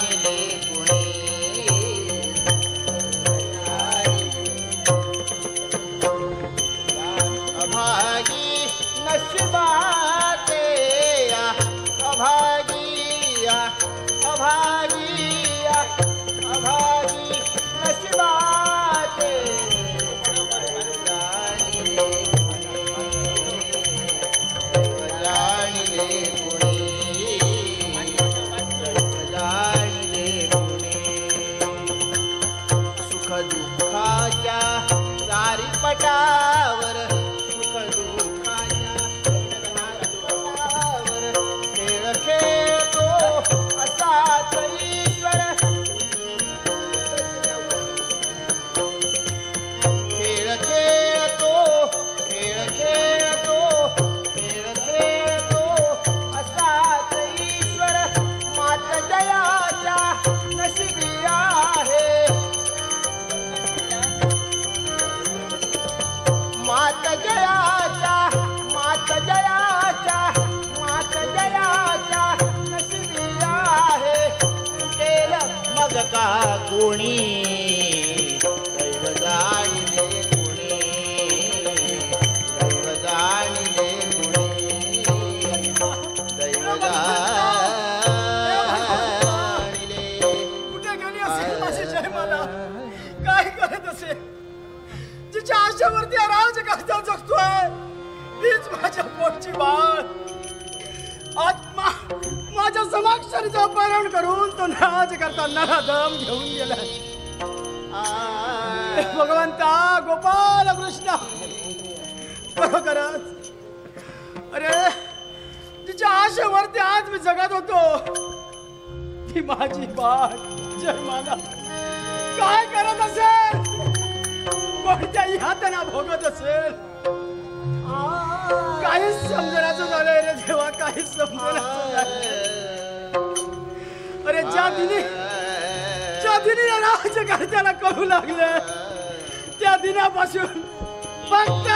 जाणिले कुणी अभागी नशिबाचे अभागी अभागी अभागी नशिबाचे जाणिले कुणी जाणिले कुणी सुख दुःखाच्या सारी पटावर सुख दुःखाच्या पटावर खेळ खेळतो असाच ईश्वर खेळ खेळतो खेळ खेळतो खेळ खेळतो असाच ईश्वर मात जयाच्या नशिबी आहे मात जयाच्या मात जयाच्या मात जयाच्या नशिबी आहे केल मग का कोणी दैव जाणिले कुणी दैव जाणिले कुणी दैव जाणिले कुठे गेली असेल माझी जय मला काय करत असेल जिच्या आशेवरती राज करता जगतोय तीच माझ्या पोटची बाळ आत्मा माझ्या समाक्षरीचं अपहरण करून तो राज करता नराधम घेऊन गेला भगवंता गोपाल कृष्ण खरोखरच अरे तिच्या आशेवरती आज मी जगत होतो ती माझी बाळ जय मला काय करत असेल कोणत्याही हाताना भोगत असेल काहीच समजण्याचं झालंय रे देवा काहीच समजण्याचं झालंय अरे ज्या दिनी राज्यकर्त्याला कळू लागलं त्या दिनापासून भक्त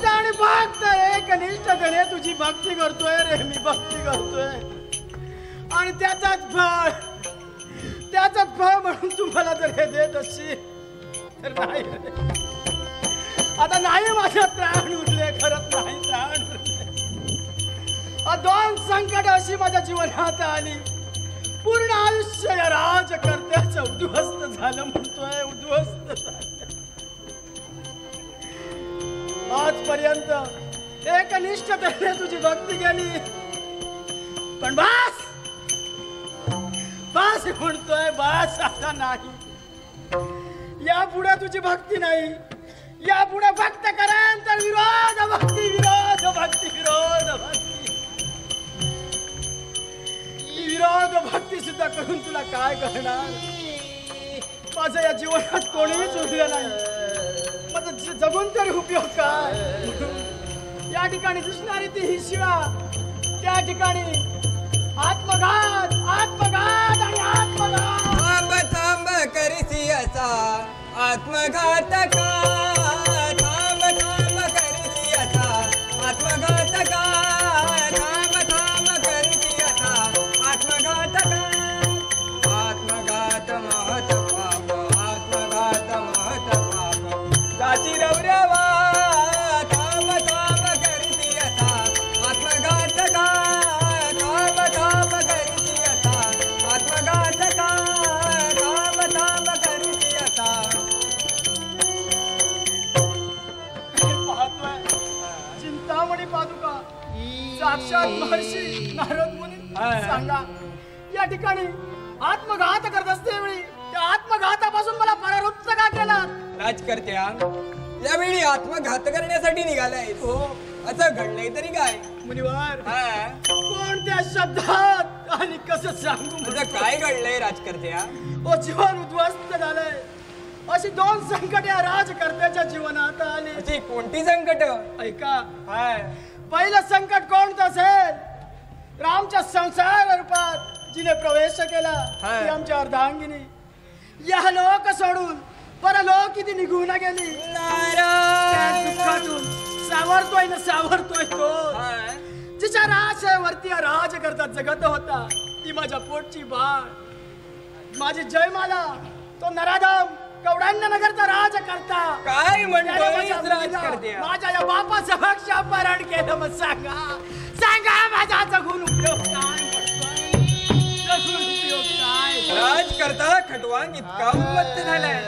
आणि भक्त एकनिष्ठतेने तुझी भक्ती करतोय रे मी भक्ती करतोय आणि त्याचाच फळ म्हणून तुम्हाला जर हे देत असशील तर नाही आता नाही माझ्या त्राण उरले खरंच नाही त्राण उरले दोन संकट अशी माझ्या जीवनात आली पूर्ण आयुष्य या राजकर्त्याचं उद्ध्वस्त झालं म्हणतोय उद्ध्वस्त झालं आजपर्यंत एकनिष्ठतेने तुझी भक्ती केली पण बस म्हणतोय बस आता नाही यापुढे तुझी भक्ती नाही यापुढे भक्त करेन तर विरोध भक्ती विरोध भक्ती विरोध भक्ती विरोध भक्ती सुद्धा करून तुला काय करणार माझं या जीवनात कोणीच उरलं नाही माझं जगून तरी उपयोग काय या ठिकाणी दिसणारी ती ही शिळा त्या ठिकाणी आत्मघात आत्मघात आणि आत्मघात थांब थांब करीसी असा आत्मघात का थांब थांब करीसी असा आत्मघात का थांब थांब करीसी असा आत्मघात का आत्मघात महत पाप आत्मघात महत पाप जाची रवरवा थांब थांब करीसी असा आत्मघात का थांब थांब करीसी असा आत्मघात का थांब थांब करीसी असा चिंतामणी पादुका साक्षात महर्षी नारद मुनी सांगा या ठिकाणी आत्मघात करत असते वेळी त्या आत्मघातापासून मला परावृत्त का केला राजकर्त्या यावेळी आत्मघात करण्यासाठी निघालाय हो असं घडलंय तरी काय मुनिवार कोणत्या शब्दात आणि कसं सांगू तुझं काय घडलंय राजकर्त्या ओ जीवन उद्ध्वस्त झालंय अशी दोन संकट या राजकर्त्याच्या जीवनात आली अशी कोणती संकट ऐका पहिलं संकट कोणतं असेल रामच्या संसार रूपात जिने प्रवेश केला ती आमच्या अर्धांगिनी या लोक सोडून परलोकी ती निघून गेली दुःखातून सावरतोय तो जिच्या राशेवरती राज करता जगत होता ती माझ्या पोटची बाळ, माझी जयमाला, तो नराधम कवडांना नगरचा राज करता काय म्हणतोय त्याने माझ्या राज मुलीला, करते माझ्या या बापाचं भक्ष अपहरण केलं. मग सांगा सांगा माझा जगून उपयोग काय पडतोय? जगून उपयोग काय? राज करता खटवांग इतका उन्मत्त झालाय.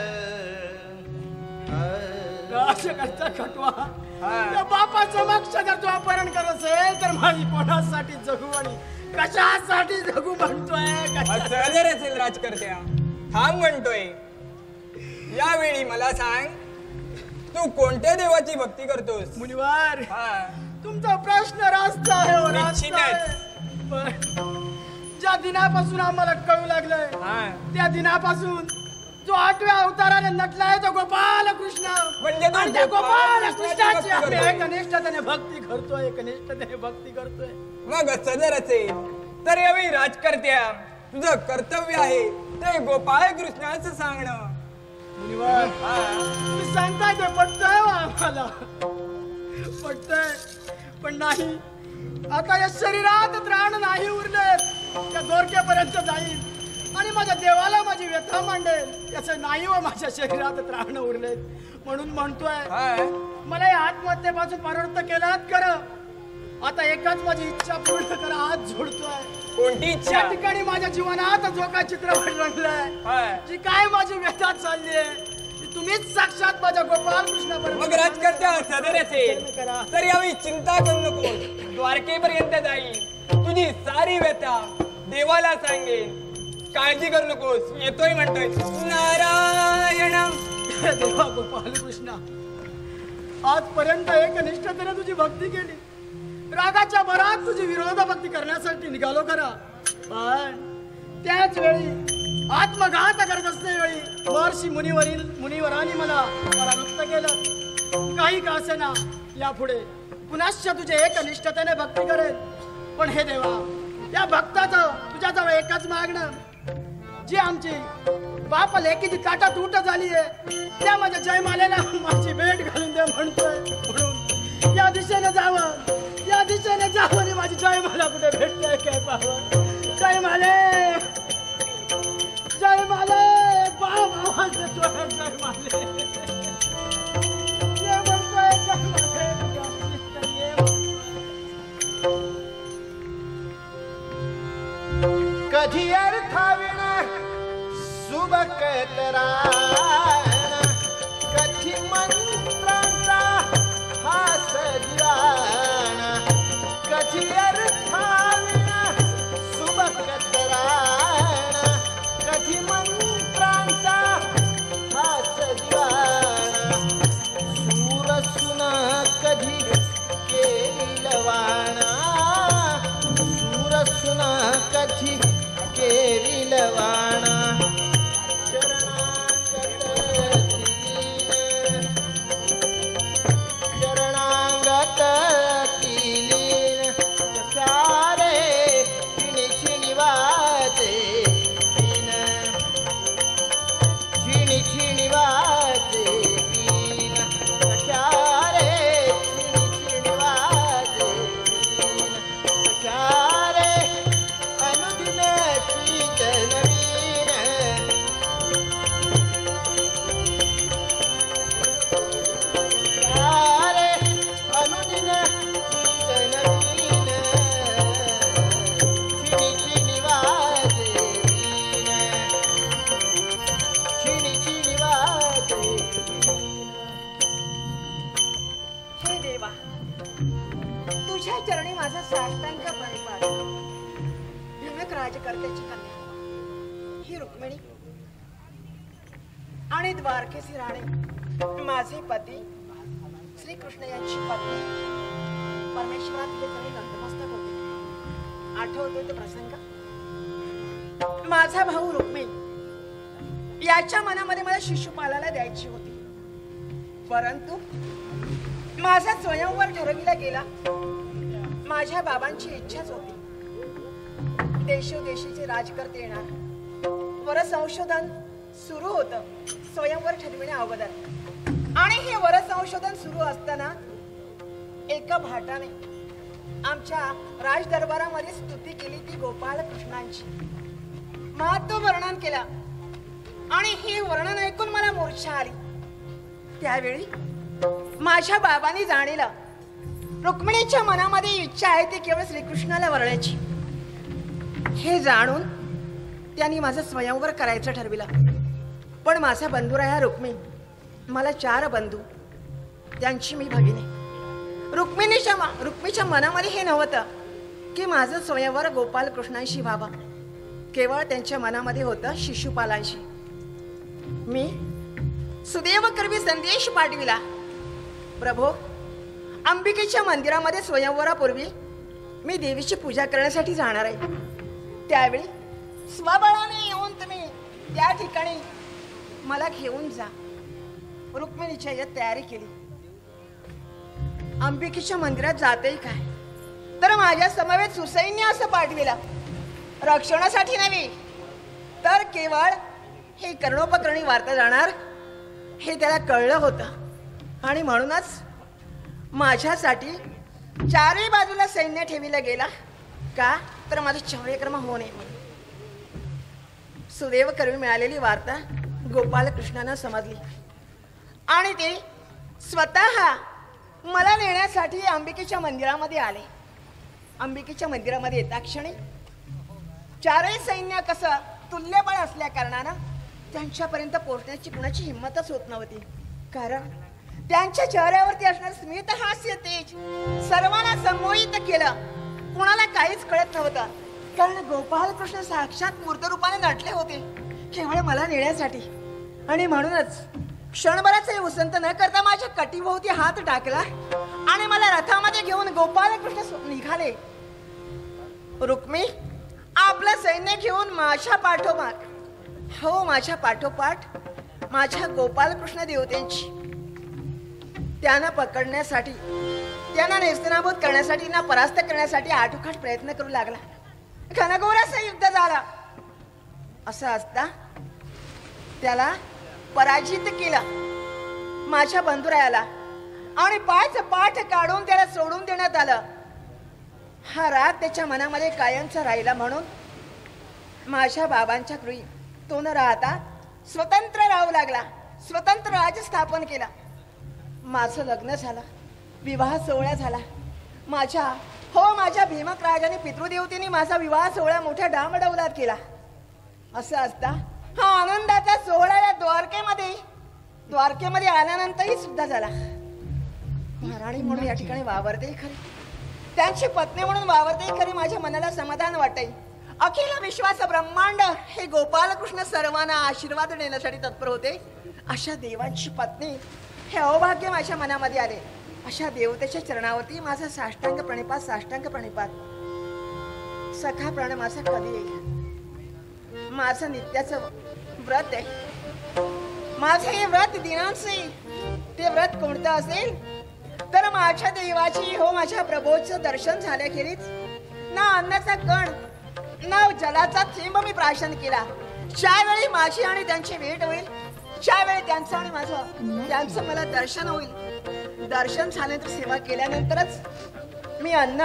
राज करता खटवा हा. त्या बापाचं भक्ष जर तू अपहरण करत असेल तर माझी कोणासाठी जगू आणि कशासाठी जगू म्हणतोय? असं जर असेल राजकर्त्या, थांब म्हणतोय. यावेळी मला सांग, तू कोणत्या देवाची भक्ती करतोस? मुनिवार, हा. तुमचा प्रश्न रास्त आहे हो, रास्त निश्चितच. आहे. पण ज्या दिनापासून आम्हाला कळू लागलंय हा. त्या दिनापासून जो 8व्या अवताराने नटलाय तो गोपाल कृष्ण, म्हणजे तो आणि त्या गोपाल गोपाल कृष्णाची कृष्णाची भक्ती आम्ही करतोय. एकनिष्ठतेने भक्ती करतोय, एकनिष्ठतेने भक्ती करतोय. मग असं जर असेल तर यावेळी राजकर्त्या, तुझं कर्तव्य आहे ते गोपाळ कृष्णाचं सांगणं. मुनिवार, हा. तुम्ही सांगताय ते पटतंय हो आम्हाला, पटतंय, पण नाही. आता या शरीरात त्राण नाही उरले, त्या दोरक्यापर्यंत जाईल आणि माझ्या देवाला माझी व्यथा मांडेल. याचं नाही हो माझ्या शरीरात त्राण उरले, म्हणून म्हणतोय हा. मला या आत्महत्येपासून परावृत्त केलात खरं. आता एकच माझी इच्छा पूर्ण करा, हात जोडतोय. कोणती इच्छा? त्या ठिकाणी माझ्या जीवनात जो काय चित्रपट रंगलाय, हा. जी काय माझी व्यथा चालली आहे, तुम्हीच साक्षात माझ्या गोपाल कृष्णापर्यंत. मग राजकर्त्या असं जर असेल तर यावेळी चिंता करू नको, द्वारकेपर्यंत जाईल, तुझी सारी व्यथा देवाला सांगेन. काळजी करू नकोस, येतोय म्हणतोय. नारायण. देवा गोपाल कृष्णा, आजपर्यंत एकनिष्ठतेने तुझी भक्ती केली, रागाच्या भरात तुझी विरोध भक्ती करण्यासाठी निघालो खरा, पण त्याच वेळी आत्मघात करत असते वेळी महर्षी मुनिवरांनी मला परावृत्त केलं. काही का असेना, यापुढे पुनश्च तुझे एकनिष्ठतेने भक्ती करेल. पण हे देवा, या भक्ताचं तुझ्याजवळ एकच मागणं, जी आमची बाप लेकीची काटा तूट झाली आहे त्या माझ्या जयमालेला माझी भेट घालून दे म्हणतोय. म्हणून या दिशेने जावं, या दिशेने जावं आणि माझी जयमाला कुठे भेटतोय काय पाहावं. जयमाले, जयमाले, बाप आवाज देतोय. जयमाले ये म्हणतोय, जयमाले कधी अर्थाविण सुबकत राण, कधी मंत्रांचा हास दिवाण. कधी अर्थाविण सुबकत राण, कधी मंत्रांचा हास दिवाण. सूरसून कधी केली लवाणा, सूरसून कधी केली लवाणा. शरणांगत किलीन चारे छिणी छिणी वाजे बीन, छिणी छिणी वाजे बीन. चारे छिणी छिणी वाजे बीन. चारे अनुदिन श्रीत नवीन. चारे अनुदिन श्रीत नवीन. छिणी छिणी वाजे बीन, छिणी छिणी वाजे बीन. हे देवा, तुझ्या चरणी माझा साष्टांग परिवार. भीमक राजकर्त्याची कन्या ही रुक्मिणी आणि द्वारकेची राणी माझे पती श्रीकृष्ण यांची पत्नी परमेश्वरात हे जरी नतमस्तक होते. आठवतोय तो प्रसंग? माझा भाऊ रुक्मिणी याच्या मनामध्ये मला शिशुपालाला द्यायची होती, परंतु माझा स्वयंवर ठरविला गेला. माझ्या बाबांची इच्छाच होती देशोदेशीचे राजकर्ते येणार, वर संशोधन सुरू होतं स्वयंवर ठरविण्या अगोदर. आणि हे वर संशोधन सुरू असताना एका भाटाने आमच्या राज दरबारामध्ये स्तुती केली ती गोपाळ कृष्णांची, महत्व वर्णन केला आणि हे वर्णन ऐकून मला मूर्छा आली. त्यावेळी माझ्या बाबांनी जाणीलं रुक्मिणीच्या मनामध्ये इच्छा आहे ती केवळ श्रीकृष्णाला वरण्याची. हे जाणून त्यांनी माझं स्वयंवर करायचं ठरविलं. पण माझा बंधू राहा रुक्मिणी, मला 4 बंधू, त्यांची मी भगिनी. रुक्मिणीच्या मनामध्ये हे नव्हतं की माझं स्वयंवर गोपाल कृष्णांशी व्हावं. केवळ त्यांच्या मनामध्ये होतं शिशुपालांशी. मी सुदैव कर्वी संदेश पाठविला, प्रभो, अंबिकेच्या मंदिरामध्ये स्वयंवरापूर्वी मी देवीची पूजा करण्यासाठी जाणार आहे. त्यावेळी स्वबळाने येऊन तुम्ही त्या ठिकाणी मला घेऊन जा. रुक्मिणीच्या यात तयारी केली. अंबिकेच्या मंदिरात जाते काय तर माझ्या समवेत सुसैन्य असं पाठविला. रक्षणासाठी नव्हे तर केवळ हे कर्णोपकरणी वार्ता जाणार हे त्याला कळलं होतं आणि म्हणूनच माझ्यासाठी 4ही बाजूला सैन्य ठेविला गेला. का तर माझं चौर्यक्रम होऊ नये म्हणून. सुदैव कर्वी मिळालेली वार्ता गोपाल कृष्णांना समजली आणि ते स्वतः मला नेण्यासाठी अंबिकेच्या मंदिरामध्ये आले. अंबिकेच्या मंदिरामध्ये येता क्षणी 4ही सैन्य कसं तुल्यबळ असल्या कारणानं त्यांच्यापर्यंत पोहोचण्याची कुणाची हिंमतच होत नव्हती. कारण त्यांच्या चेहऱ्यावरती असणार स्मित हास्य तेज सर्वांना संमोहित केलं. कुणाला काहीच कळत नव्हतं कारण गोपाल कृष्ण साक्षात मूर्त रूपाने नटले होते केवळ मला नेण्यासाठी. आणि म्हणूनच क्षणभराचे उसंत न करता माझ्या कटीभोवती हात टाकला आणि मला रथामध्ये घेऊन गोपाल कृष्ण निघाले. रुक्मी आपलं सैन्य घेऊन माझ्या पाठोपाठ, हो माझ्या पाठोपाठ माझ्या गोपाल कृष्ण देवतेंची त्यांना पकडण्यासाठी, त्यांना नेस्तनाबूत करण्यासाठी, ना परास्त करण्यासाठी आठोकाठ प्रयत्न करू लागला. घनघोर असं युद्ध झाला. असं असता त्याला पराजित केलं माझ्या बंधुरायाला आणि 5 पाठ काढून त्याला सोडून देण्यात आलं. हा राग त्याच्या मनामध्ये कायमचा राहिला. म्हणून माझ्या बाबांच्या गृही तो न राहता स्वतंत्र राहू लागला. स्वतंत्र राज्य स्थापन केला. माझं लग्न झालं, विवाह सोहळा झाला. माझ्या भीमक राजाने पितृदेवतेने माझा विवाह सोहळा मोठ्या डामडौलात केला. असं असता हा आनंदाचा सोहळा या द्वारकेमध्ये आल्यानंतरही सुद्धा झाला. महाराणी म्हणून या ठिकाणी वावरते खरी, त्यांची पत्नी म्हणून वावरते खरी. माझ्या मनाला समाधान वाटते. अखिल विश्वास ब्रह्मांड हे गोपालकृष्ण सर्वांना आशीर्वाद देण्यासाठी तत्पर होते. अशा देवांची पत्नी हे अवभाग्य माझ्या मनामध्ये आले. अशा देवतेच्या चरणावरती माझा साष्टांग प्रणिपात. सखा प्राण माझा कधी येईल. माझं नित्याचं व्रत आहे. माझं हे व्रत दिनांचे, ते व्रत कोणतं असेल तर माझ्या देवाची, हो माझ्या प्रभूचं दर्शन झाल्याखेरीज ना अन्नाचा कण ना जलाचा थेंब मी प्राशन केला. ज्यावेळी माझी आणि त्यांची भेट होईल, ज्यावेळी त्यांचं आणि त्यांचं मला दर्शन होईल, दर्शन झाल्यानंतर सेवा केल्यानंतरच मी अन्न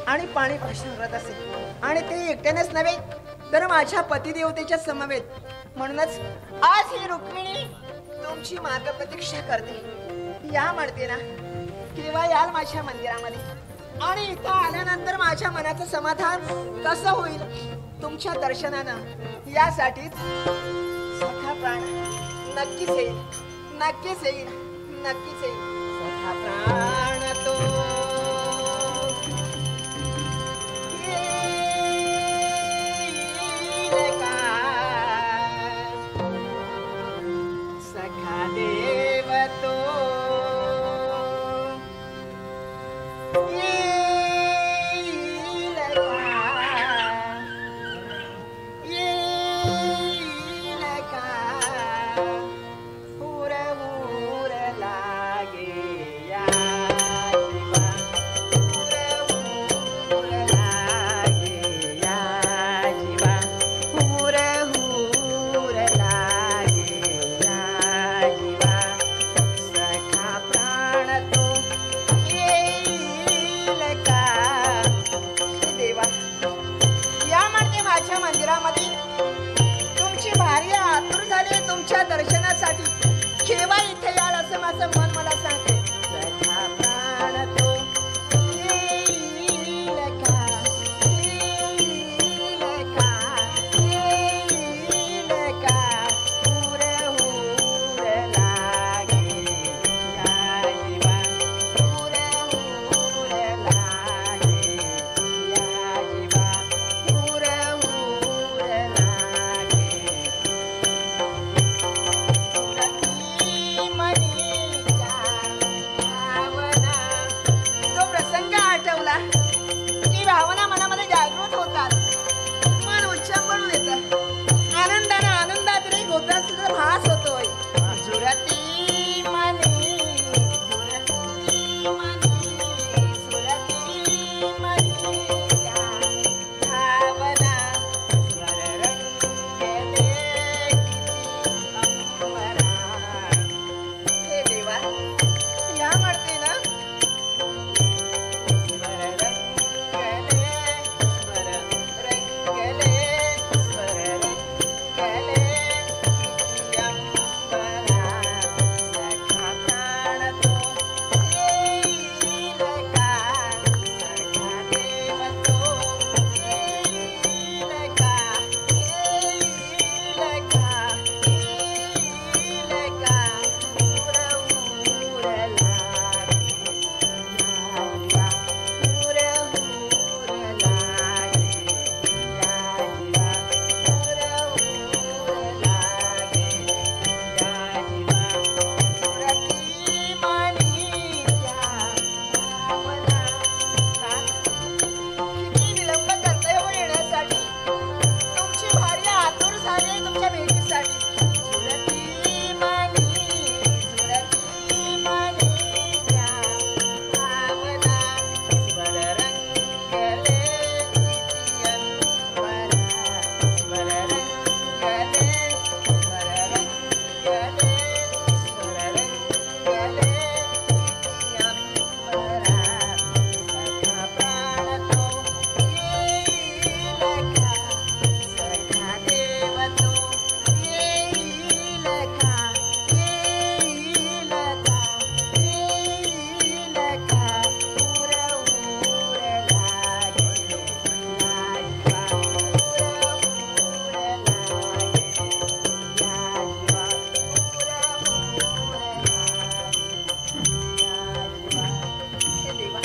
आणि पाणी प्राशन करत असेल. आणि ते एकट्यानेच नव्हे तर माझ्या पतिदेवतेच्या समवेत. म्हणूनच आज ही रुक्मिणी तुमची मार्ग प्रतीक्षा करते. या म्हणते ना, केव्हा याल माझ्या मंदिरामध्ये आणि इथं आल्यानंतर माझ्या मनाचं समाधान कसं होईल तुमच्या दर्शनानं, यासाठीच सखा प्राण नक्कीच येईल, नक्कीच येईल, नक्कीच येईल. सखा प्राण तो सखा देव तो पूर लागे या केव्हा इथे याल असं माझं मन मला सांगते. सखा प्राण तो येईल का, येईल का, येईल का, हुर हुर लागे या जीवा, हुर हुर लागे या जीवा, हुर हुर लागे. तो प्रसंग आठवला की भावना मनामध्ये जागृत होतात, मन उच्चांबळून येतं, आनंदानं आनंदात होतात, तुझा भास होतोय. सुरती मनी, सुरती मनी, सुरती मनी या भावना स्वर रंगले किती अंबरा. हे देवा, या म्हणते ना, स्वर रंगले, स्वर रंगले, स्वर रंगले किती अंबरा. सखा प्राण तो येईल का, सखा देव तो येईल का, येईल का, येईल का, हुर हुर लागे या जीवा, हुर हुर लागे या जीवा, हुर हुर लागे या जीवा. सुरती मनी त्या भावना. किती विलंब करताय हो येण्यासाठी. तुमची भार्या आतुर झाली तुमच्या भेटीसाठी. सुरती मनी, सुरती मनी त्या भावना स्वर रंगले किती अंबरा. स्वर रंगले, स्वर रंगले, स्वर रंगले किती अंबरा. सखा प्राण तो येईल का, सखा देव तो येईल का, येईल का, येईल का, हुर हुर लागे या जीवा, हुर हुर लागे या जीवा, हुर हुर लागे या जीवा. हे देवा,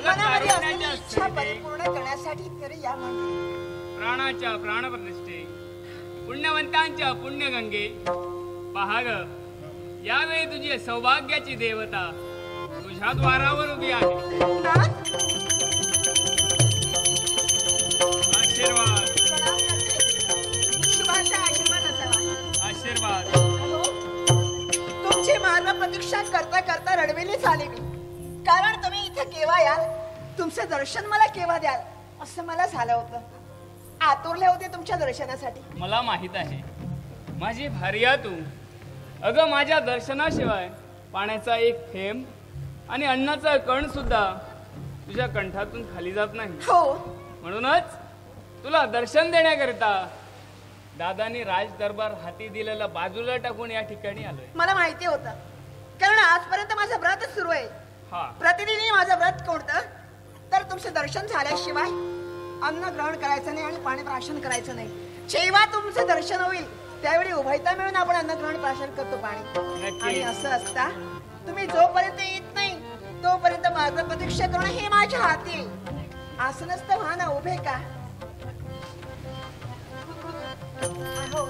मनामध्ये असलेली इच्छा परिपूर्ण करण्यासाठी तरी या म्हणते. प्राणाच्या प्राणप्रतिष्ठे पुण्यवंतांच्या पुण्यगंगे पहा ग, यावेळी तुझी सौभाग्याची देवता तुझ्या द्वारावर उभी आहे. नाथ, आशीर्वाद, प्रणाम करते. शुभाचा आशीर्वाद असावा. आशीर्वाद. अहो, तुमची मार्ग प्रतीक्षा करता करता रडवेली झाली मी. कारण तुम्ही इथे केव्हा याल, तुमचं दर्शन मला केव्हा द्याल असं मला झालं होतं. आतुरले होते तुमच्या दर्शनासाठी. मला माहित आहे माझी भार्या तू. अगं, माझ्या दर्शनाशिवाय पाण्याचा एक थेंब आणि अन्नाचा कण सुद्धा तुझ्या कंठातून खाली जात नाही. हो, म्हणूनच तुला दर्शन देण्याकरिता दादानी राज दरबार हाती दिलेला बाजूला टाकून या ठिकाणी आलोय. मला माहिती होतं, कारण आजपर्यंत माझं व्रत सुरू आहे. हा, प्रतिदिनी माझं व्रत कोणतं, तर तुमचं दर्शन झाल्याशिवाय अन्न ग्रहण करायचं नाही आणि पाणी प्राशन करायचं नाही. जेव्हा तुमचं दर्शन होईल त्यावेळी उभयता मिळून आपण अन्न ग्रहण प्राशन करतो पाणी. नक्की. आणि असं असता तुम्ही जोपर्यंत येत नाही तोपर्यंत माझं प्रतीक्षा करणं हे माझ्या हाती आहे. असं नसतं व्हा ना उभे का. अहो,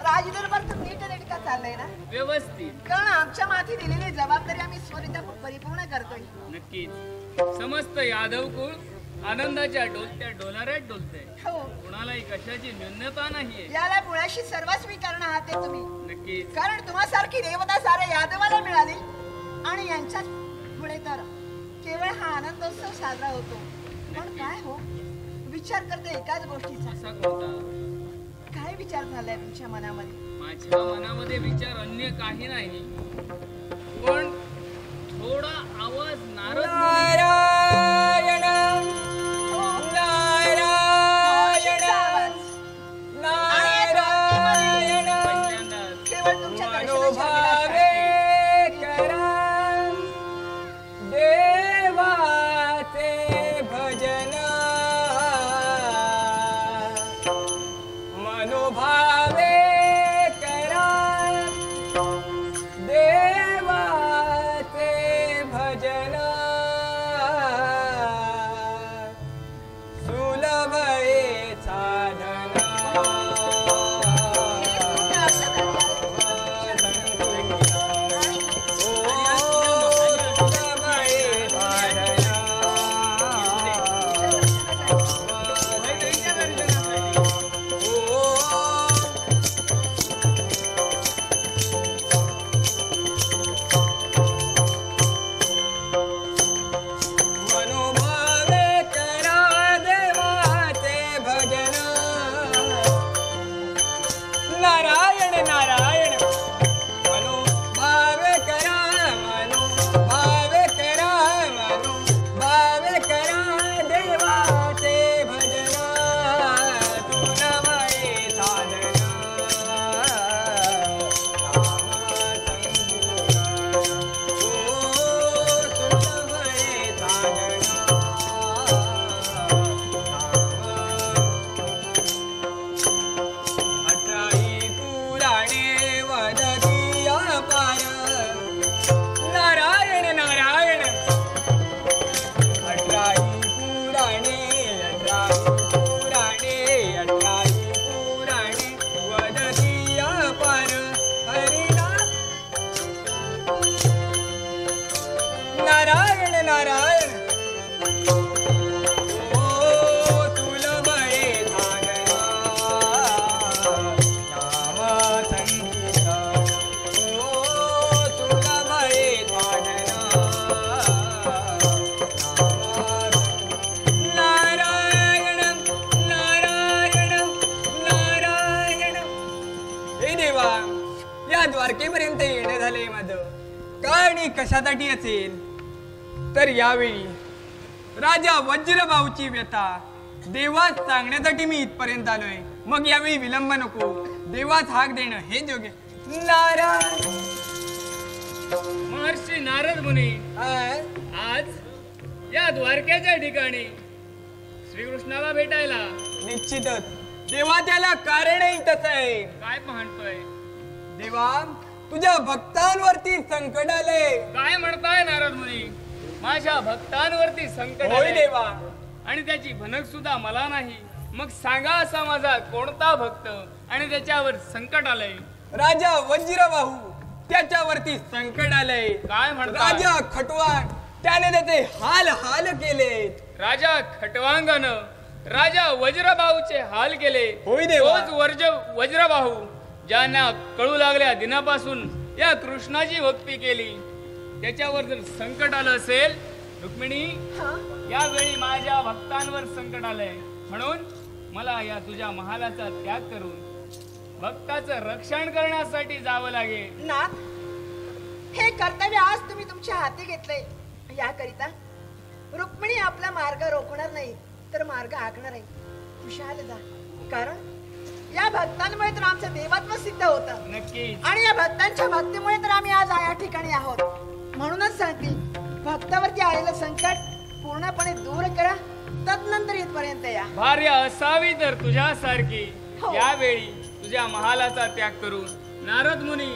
राजदरबार तर नीट नेटका चाललंय ना. व्यवस्थित. कारण आमच्या माथी दिलेली जबाबदारी आम्ही स्वरित्या परिपूर्ण करतोय. नक्कीच. समस्त यादव कुळ आनंदाच्या डोलत्या डोलाऱ्यात डोलते. हो, कोणालाही कशाची न्यूनता नाहीये. याला मुळाशी सर्वस्वी कारण आहात ते तुम्ही. नक्कीच. कारण तुम्हासारखी देवता साऱ्या यादवाला मिळाली आणि यांच्याच मुळे तर केवळ हा आनंदोत्सव साजरा होतो. पण काय हो, विचार करते एकाच गोष्टीचा. असा कोणता? काय विचार झालाय तुमच्या मनामध्ये? माझ्या मनामध्ये विचार अन्य काही नाही, पण थोडा आवाज नाराज नारायण नारायण नारायण भजन मनोभावे करा देवाचे भजन सुलभ हे साधन नारायण नारायण मनोभावे करा मनोभावे करा मनोभावे करा देवाचे भजन तुनमये साधन तुनमये साधन नारायण नारायण अठराही पुराणे वदतीया पार हरिना नारायण नारायण ओ तुलमये साधना नाम संगीता नारायण नारायण नारायण हे देवा या द्वारकेपर्यंत येणे झाले माझं काय आणि कशासाठी असेल तर यावेळी राजा वज्रभाऊची व्यथा देवास सांगण्यासाठी मी इथपर्यंत आलोय मग यावेळी विलंब नको देवास हाक देणं हे योग्य नारायण महर्षी नारद मुनी आज या द्वारकेच्या ठिकाणी श्रीकृष्णाला भेटायला निश्चितच देवा त्याला कारणही तसं आहे काय म्हणतोय देवा तुझ्या भक्तांवरती संकट आले काय म्हणताय नारद मुनी माझ्या भक्तांवरती संकट होय आले. देवा आणि त्याची भनक सुद्धा मला नाही मग सांगा असा माझा कोणता भक्त आणि त्याच्यावर संकट आलंय राजा वज्रबाहू त्याच्यावरती संकट आलंय काय म्हणताय राजा खटवान त्याने त्याचे हाल हाल केलेत राजा खटवांगन राजा वज्रबाहूचे हाल केले होय देवा. तोच वज्रबाहू ज्यांना कळू लागल्या दिनापासून या कृष्णाची भक्ती केली त्याच्यावर जर संकट आलं असेल रुक्मिणी यावेळी माझ्या भक्तांवर संकट आलंय म्हणून मला या तुझ्या महालाचा त्याग करून भक्ताचं रक्षण करण्यासाठी जावं लागेल नाथ हे कर्तव्य आज तुम्ही तुमच्या हाती घेतलंय याकरिता रुक्मिणी आपला मार्ग रोखणार नाही तर मार्ग आखणार आहे खुशाल जा कारण या भक्तांमुळे तर आमचं देवत्व सिद्ध होतं नक्की आणि या भक्तांच्या भक्तीमुळे तर आम्ही आज या ठिकाणी आहोत म्हणूनच सांगते भक्तावरती आलेलं संकट पूर्णपणे दूर करा तदनंतर इथपर्यंत या भार्य असावी तर तुझ्यासारखी हो. यावेळी तुझ्या महालाचा त्याग करून नारद मुनी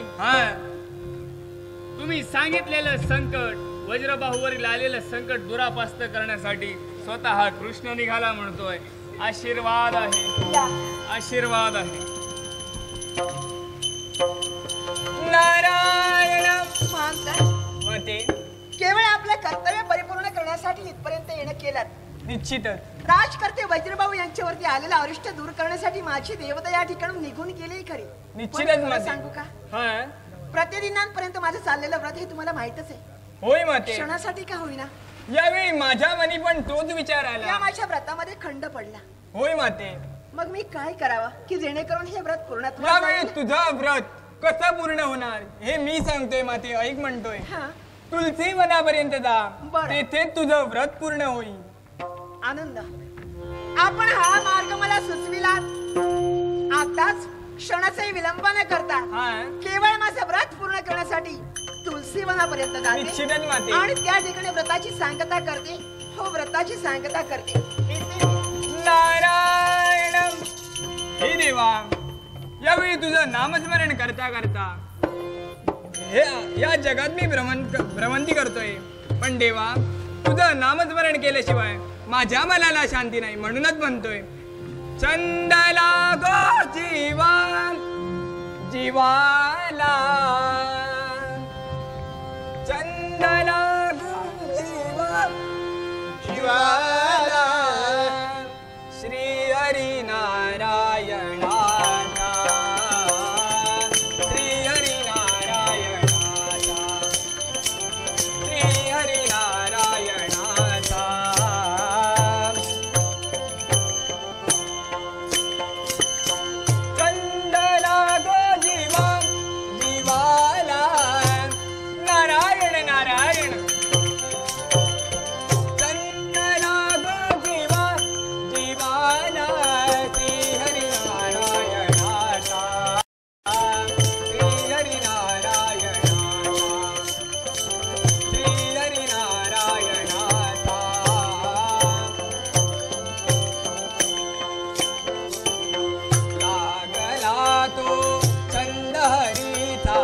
तुम्ही सांगितलेलं संकट वज्रबाहूवरील आलेलं संकट दुरापास्त करण्यासाठी स्वतः कृष्ण निघाला म्हणतोय आशीर्वाद आहे या. आशीर्वाद आहे नारायण महांतर, मते केवळ आपलं कर्तव्य परिपूर्ण करण्यासाठी इथपर्यंत येणं केलं निश्चितच राजकर्ते वज्रबाहू यांच्यावरती आलेला अरिष्ट दूर करण्यासाठी माझी देवता या ठिकाणी निघून गेली खरी निश्चितच पण तुला माते. सांगू का हा प्रतिदिनांपर्यंत माझं चाललेलं व्रत हे तुम्हाला माहितच आहे होय माते क्षणासाठी का होईना यावेळी माझ्या मनी पण तोच विचार या आला माझ्या व्रतामध्ये खंड पडला होय माते मग मी काय करावं की जेणेकरून हे व्रत पूर्णत्वास यावेळी जाईल? तुझं व्रत कसं पूर्ण होणार हे मी सांगतोय माते ऐक म्हणतोय हा, तुलसी वनापर्यंत जा बरं. तेथे तुझं व्रत पूर्ण होईल आनंद आपण हा मार्ग मला सुचविला आताच क्षणाचाही विलंब न करता हा केवळ माझं व्रत पूर्ण करण्यासाठी तुलसी वनापर्यंत जाते निश्चितच माते आणि त्या ठिकाणी व्रताची सांगता करते हो व्रताची सांगता करते. नारायण. हे देवा, यावेळी तुझं नामस्मरण करता करता या जगात मी भ्रमंती करतोय, पण देवा तुझं नामस्मरण केल्याशिवाय माझ्या मनाला शांती नाही. म्हणूनच म्हणतोय, चंद लागो जीवा जीवाला, चंद लागो जीवा जीवाला, श्री हरी नारायणा, श्री हरी नारायणा, श्री हरी नारायणा. चंदना गो जीवा जीवाला, नारायण नारायण. चंदना गो जीवा जीवाला, श्री हरी नारायणा, श्री हरी नारायणा, श्री हरी नारायणा. लागला तो छंद हरीचा,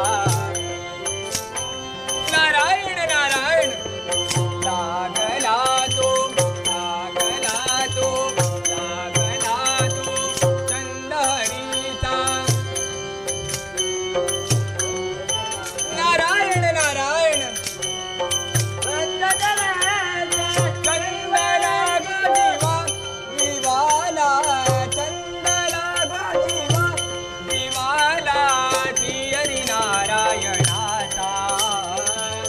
नारायण नारायण. लागला तो छंद हरीचा, नारायण नारायण. चंदना गो जीवा जीवाला, चंदना गो जीवा जीवाला, श्री हरी नारायणाचा,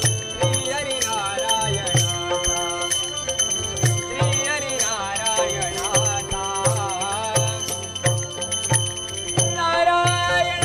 श्री हरी नारायणाचा, श्री हरी नारायणाचा. नारायण.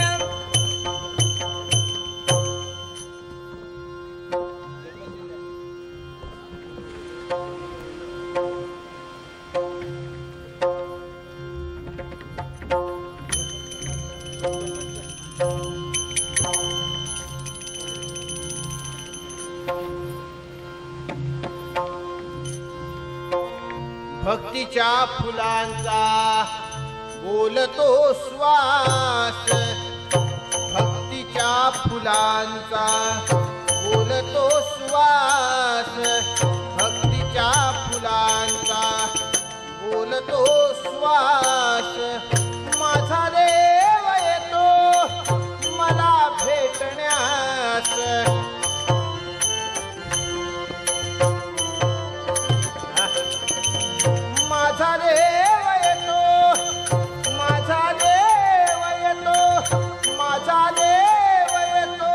भक्तीच्या फुलांचा बोलतो श्वास, भक्तीच्या फुलांचा बोलतो श्वास, भक्तीच्या फुलांचा बोलतो श्वास. माझा देव येतो मला भेटण्यास, माझा देव येतो, माझा देव येतो, माझा देव येतो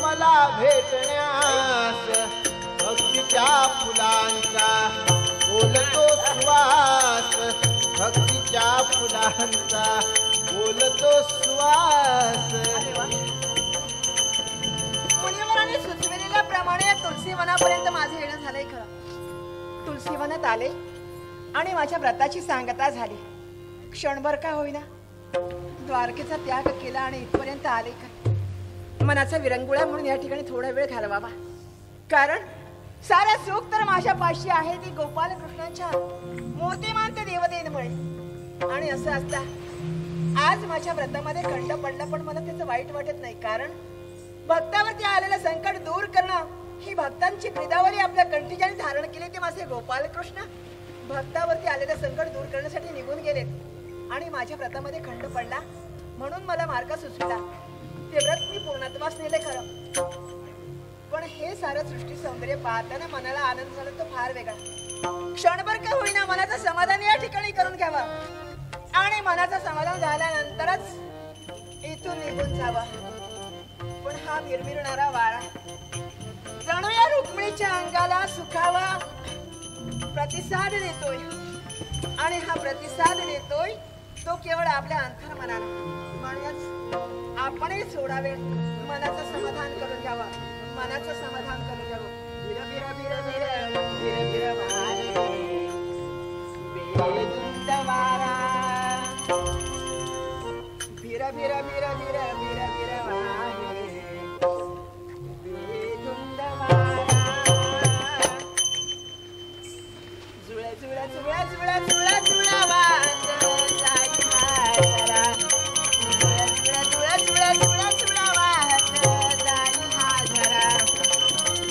मला भेटण्यास. भक्तीच्या फुलांचा बोलतो श्वास, भक्तीच्या फुलांचा बोलतो श्वास. मुनिवरांनी सुचविलेल्याप्रमाणे या तुलसी वनापर्यंत माझे येणं झालंय खरं. तुलसी वनात आले आणि माझ्या व्रताची सांगता झाली. क्षणभर का होईना द्वारकेचा त्याग केला आणि इथपर्यंत आले का. मनाचा विरंगुळा म्हणून या ठिकाणी थोडा वेळ घालवावा, कारण सारा सुख तर माझ्या पाशी आहे ती गोपाल कृष्णांच्या मूर्तिमान ते देवतेमुळे. आणि असं असता आज माझ्या व्रतामध्ये खंड पडला, पण मला त्याचं वाईट वाटत नाही, कारण भक्तावरती आलेलं संकट दूर करणं ही भक्तांची ब्रिदावली आपल्या कंठीजाने धारण केली. ते माझे गोपाल कृष्ण भक्तावरती आलेलं संकट दूर करण्यासाठी निघून गेलेत आणि माझ्या व्रतामध्ये खंड पडला, म्हणून मला मार्ग सुचविला. ते व्रत मी पूर्णत्वास नेले खरं, पण हे सारं सृष्टी सौंदर्य पाहताना मनाला आनंद झाला तो फार वेगळा. क्षणभर का होईना मनाचं समाधान या ठिकाणी करून घ्यावा आणि मनाचं समाधान झाल्यानंतरच इथून निघून जावा. पण हा विरविरणारा वारा जणू या रुक्मिणीच्या अंगाला सुखावा प्रतिसाद देतोय, आणि हा प्रतिसाद देतोय तो केवळ आपल्या अंतर्मनाला. म्हणूनच आपणही सोडावे, मनाचं समाधान करून घ्यावं, मनाचं समाधान करून घ्यावं. भिर भिर भिर भिर भिर भिर वारे, वेदुंद वारा, भिर भिर भिर भिर भिर भिर वारे, वेदुंद वारा. जुळा जुळा जुळा जुळा वाट जाई हाजरा जुळा जुळा जुळा जुळा जुळा वाट जाई हाजरा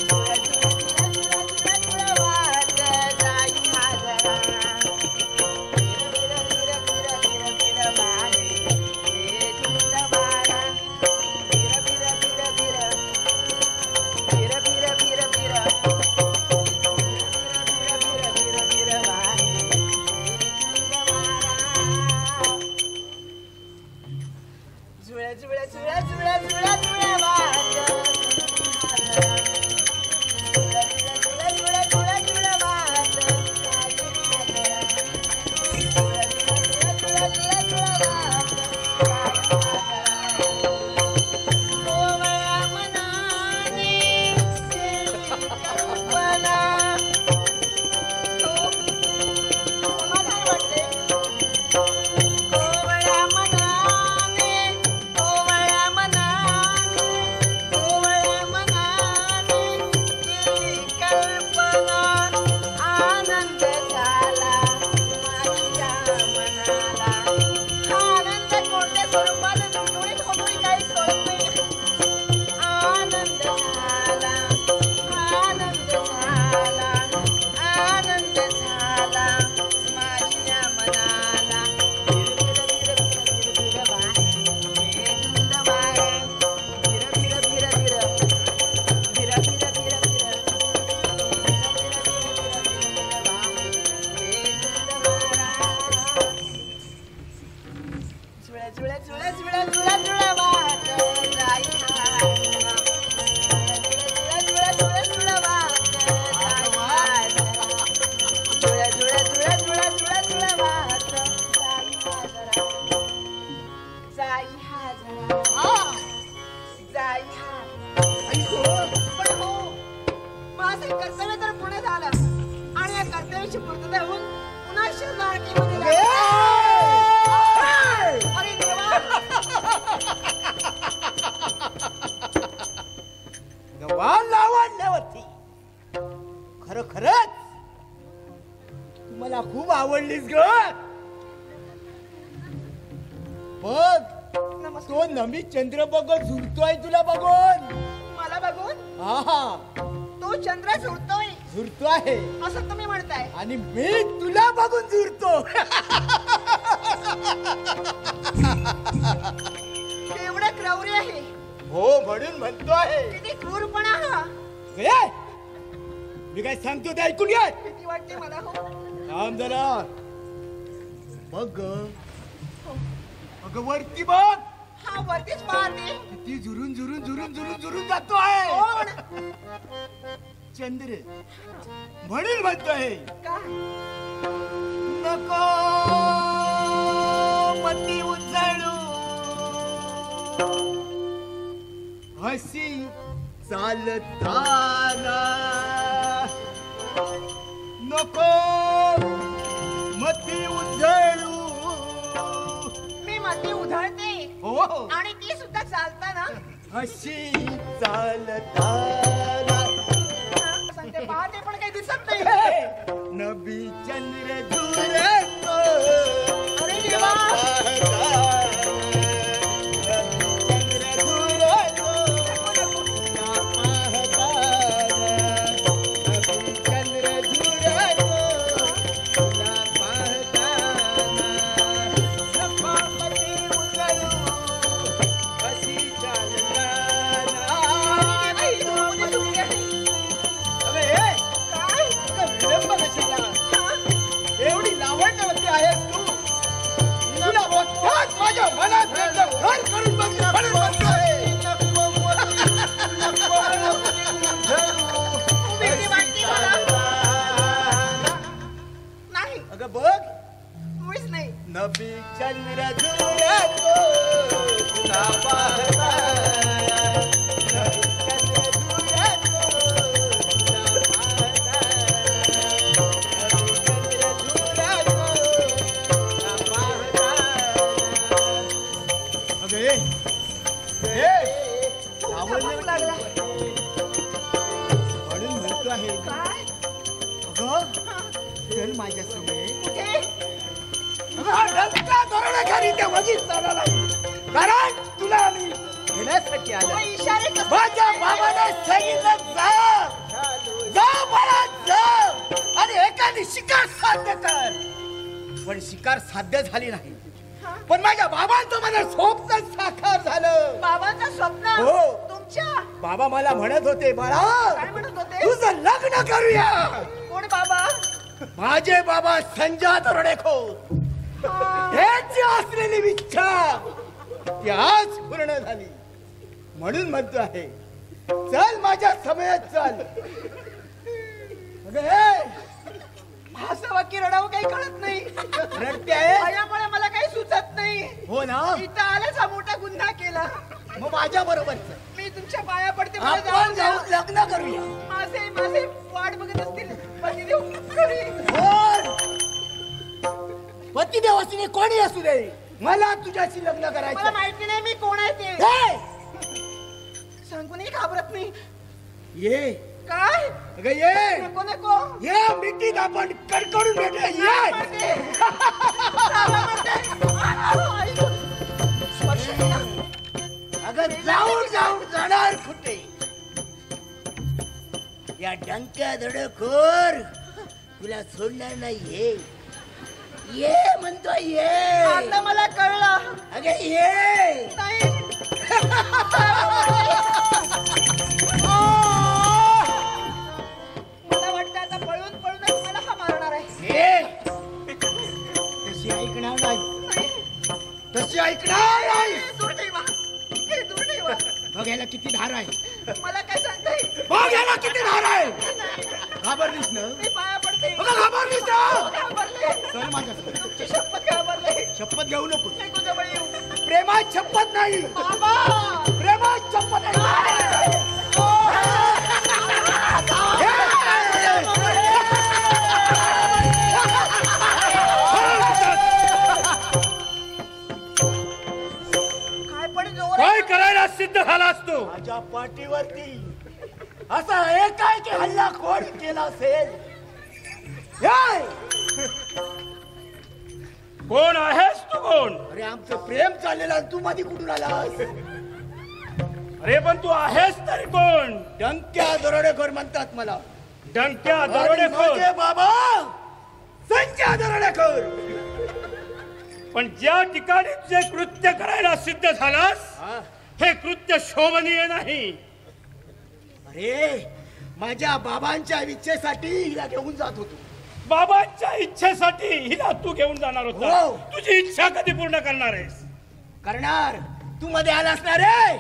जुळा जुळा जुळा जुळा जुळा वाट जाई हाजरा बिर बिर बिर बिर बिर बाहे हे झुंडवारा बिर बिर बिर बिर बिर बिर बिर बिर जुळा जुळा जुळा जुळा जुळा जुळा वाट जुळा जुळा जुळा जुळा जुळा वाट जुळा जुळा जुळा जुळा जुळा वाट कोवळ्या मनाने कल्पना समाधान वाटते कोवळ्या मनाने कोवळ्या मनाने कोवळ्या मनाने केली कल्पना आनंद झाला माझ्या मनाला आनंद कोणत्या स्वरूपात दुडुळीत होतोय काही कळत नाही आनंद झाला आनंद झाला आनंद झाला माझ्या मनाला बिर बिर बिर बिर बिर बाहे हे झुंडवारा बिर बिर बिर बिर बिर बिर बिर बिर जुळा जुळा जुळा जुळा जुळा वाट जाई हाजरा जुळा जुळा जुळा वाट जाई हाजरा जुळा जुळा जुळा जुळा जुळा जुळा वाट जाई हाजरा जाई हाजरा पण हो माझे कर्तव्य तर पुणे झालं आणि या कर्तव्याची पूर्तता होऊन पुन्हा शरणार्थीमध्ये लागले. अरे देवा गवान लावण्यावरती खरं खरंच तू मला खूप आवडलीस ग बघ तो नमी चंद्र बघत झुरतोय तुला बघून मला बघून हा तो चंद्र झुरतोय झुरतो आहे असं तुम्ही म्हणताय आणि मी तुला बघून झुरतो केवढं क्रौर्य आहे हो म्हणून म्हणतो आहे किती क्रूरपणा हा ए, मी काय सांगतो ते ऐकून घे भीती वाटते मला हो थांब जरा बघ ग. अगं वरती बघ हा वरतीच मारते किती झुरून झुरून झुरून झुरून झुरून जातो आहे कोण चंद्र म्हणून म्हणतोय का नको मती उजळू हसी चालताना नको मती उजळू मी मती उधळते हो आणि ती सुद्धा चालताना हसी चालताना सांगते पाहते पण काही दिसत नाही नबी चंद्र झुरतो अरे देवा एवढी लावण्यवती आहेस तू तुला मोठ्याच माझ्या मनात घर करून बघ म्हणून म्हणतोय भीती वाटते मला नाही अगं बघ मुळीच नाही नबी चंद्र झुरतो तुला पाहता नबी चंद्र झुरतो तुला पाहता नबी चंद्र झुरतो तुला पाहता अगं ए खूप धमाक लागला म्हणून म्हणतो आहे काय अगं चल माझ्या समोर आहे कुठे? डंका दरोडेखोर इथे मधीच चालला नाही. कारण तुला आम्ही घेण्यासाठी तो आलो. इशारे कसले? माझ्या बाबाने सांगितलं जा जा बाळा जा आणि एखादी शिकार साध्य कर. पण शिकार साध्य झाली नाही. पण माझ्या बाबांचं मला स्वप्न साकार झालं. बाबांचं स्वप्न? हो. तुमच्या? बाबा मला म्हणत होते बाळा काय म्हणत होते? तुझं लग्न करूया. कोण बाबा? माझे बाबा संजय दरोडेखोर. याची असलेली इच्छा ती आज पूर्ण झाली. म्हणून म्हणतो आहे चल माझ्या समयात चल. अगं हे हसावं की रडावं काही कळत नाही. रडते आहे. माझ्यामुळे मला काही सुचत नाही. हो ना इथं आलाच हा मोठा गुन्हा केला. मग माझ्या बरोबर मी तुमच्या पाया पडते. मला आपण जाऊ द्या. जाऊन लग्न करूया. माझे वाट बघत असतील. पतिदेव घरी. कोण पतिदेव असणे कोणी असू दे मला तुझ्याशी लग्न मला करायचं. माहिती नाही मी कोण आहे ते. हे, सांगूनही घाबरत नाही. ये काय? अगं ये नको नको. ये मिठीत आपण कडकडून भेटूया. ये म्हणते. जावा म्हणते. आई. स्पर्श केला. अगं जाऊन जाऊन जाणार कुठे. या डंक्या दरोडेखोर तुला सोडणार नाही. ये म्हणतो ये. आता मला कळलं. अगं ये नाही. मला वाटतं आता पळून पळूनच मला हा मारणार आहे. ये तशी ऐकणार नाही. नाही. तशी ऐकणार नाही. दूर ठेवा. हे दूर ठेवा. बघ याला किती धार आहे. मला काय सांगता येईल? बघ याला किती धार आहे. घाबरलीस ना. मी पाया पडते. अगं घाबरलीस ना. घाबरले. चल माझ्यासोबत. तुमची शपथ घाबरले. शपथ घेऊ नको. नको जवळ येऊ. प्रेमात शपथ नाही. बाबा. प्रेमात शपथ नाही. काय पण जोर काय करायला सिद्ध झाला असतो. माझ्या पाठीवरती असा एकाएकी हल्ला कोण केला असेल. हे! कोण आहेस तू कोण. अरे आमचं प्रेम चाललेलं आणि तू मध्ये कुठून आलास. अरे पण तू आहेस तरी कोण. डंक्या दरोडेखोर म्हणतात मला. डंक्या आणि दरोडेखोर. माझे बाबा संजय दरोडेखोर. पण ज्या ठिकाणी तुझे कृत्य करायला सिद्ध झालास हे कृत्य शोभनीय नाही. अरे माझ्या बाबांच्या इच्छेसाठी हिला घेऊन जात होतो. बाबांच्या इच्छेसाठी हिला तू घेऊन जाणार होता. हो. तुझी इच्छा कधी पूर्ण करणार आहेस. करणार. तू मध्ये आलास ना रे.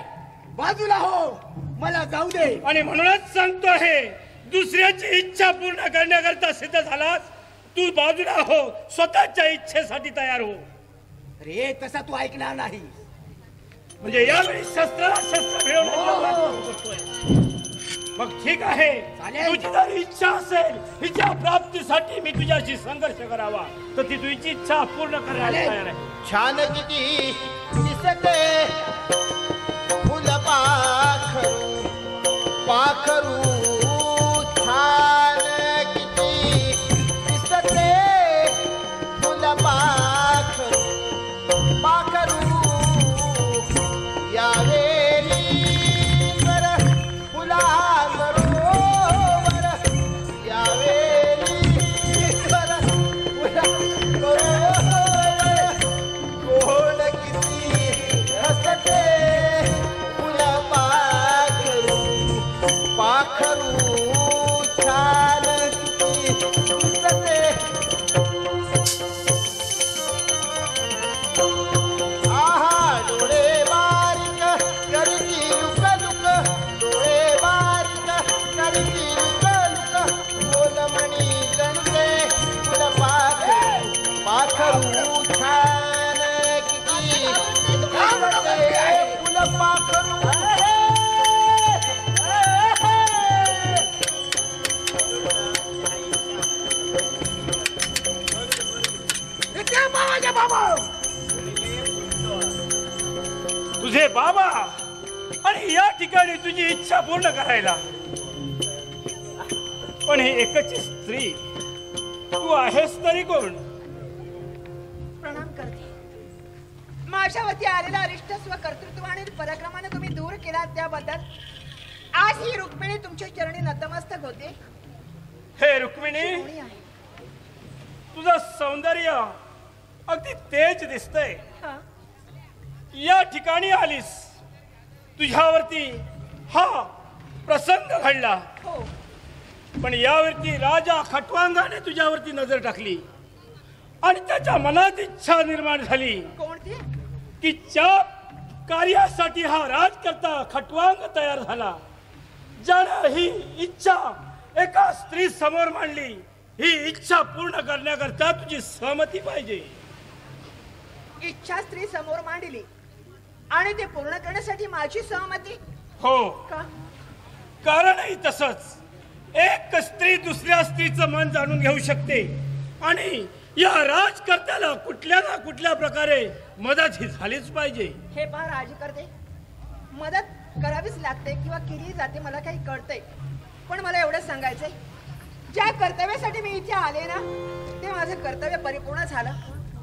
बाजूला हो. मला जाऊ दे. आणि म्हणूनच सांगतो हे दुसऱ्याची इच्छा पूर्ण करण्याकरता सिद्ध झालास तू बाजूला हो. स्वतःच्या इच्छेसाठी तयार हो. रे तसा तू ऐकणार नाही. म्हणजे यावेळी शस्त्राला शस्त्र मिळवण्याची मग ठीक आहे. चालेल. तुझी जर इच्छा असेल हिच्या प्राप्तीसाठी मी तुझ्याशी संघर्ष करावा तर ती तुझी इच्छा पूर्ण करायला चालेल. तयार आहे. छान किती दिसते फुल पाखरू पाखरू छान किती दिसते फुल पाखरू पाखरू यावेळी वर फुलाबरोबर यावेळी वर फुलाबरोबर कोण किती हसते फुल पाखरू पाखरू छान किती दिसते आहा डोळे बारीक करती लुक लुक डोळे बारीक करती लुक लुक बोलमणी गणते फुल पाखरू पाखरू छान किती दिसते फुल पाखरू इथे माझे बाबा. तुझे बाबा आणि या ठिकाणी तुझी इच्छा पूर्ण करायला. पण हे एकच स्त्री तू आहेस तरी कोण? प्रणाम करते. माझ्यावरती आलेला अरिष्ट कर्तृत्व आणि पराक्रमाने तुम्ही दूर केला त्याबद्दल आज ही रुक्मिणी तुमच्या चरणी नतमस्तक होते. हे रुक्मिणी, कोणी आहे? तुझं सौंदर्य अगदी तेज दिसतंय. हा? या ठिकाणी आलीस, तुझ्यावरती हा प्रसंग घडला, हो. पण यावरती राजा खटवांगाने तुझ्यावरती नजर टाकली आणि त्याच्या मनात इच्छा निर्माण झाली कोणती? की ज्या कार्यासाठी हा राजकर्ता खटवांग तयार झाला, ज्यानं ही इच्छा एका स्त्री समोर मांडली, ही इच्छा पूर्ण करण्याकरता तुझी सहमती पाहिजे. इच्छा स्त्री समोर मांडली आणि ते पूर्ण करण्यासाठी माझी सहमती? हो, का? कारणही तसंच. एक स्त्री दुसऱ्या स्त्रीचं मन जाणून घेऊ शकते आणि या राजकर्त्याला कुठल्या ना कुठल्या प्रकारे मदत ही झालीच पाहिजे. हे पहा राजकर्ते, मदत करावीच लागते किंवा केली जाते मला काही कळतंय, पण मला एवढंच सांगायचंय, ज्या कर्तव्यासाठी मी इथे आले ना ते माझं कर्तव्य परिपूर्ण झालं.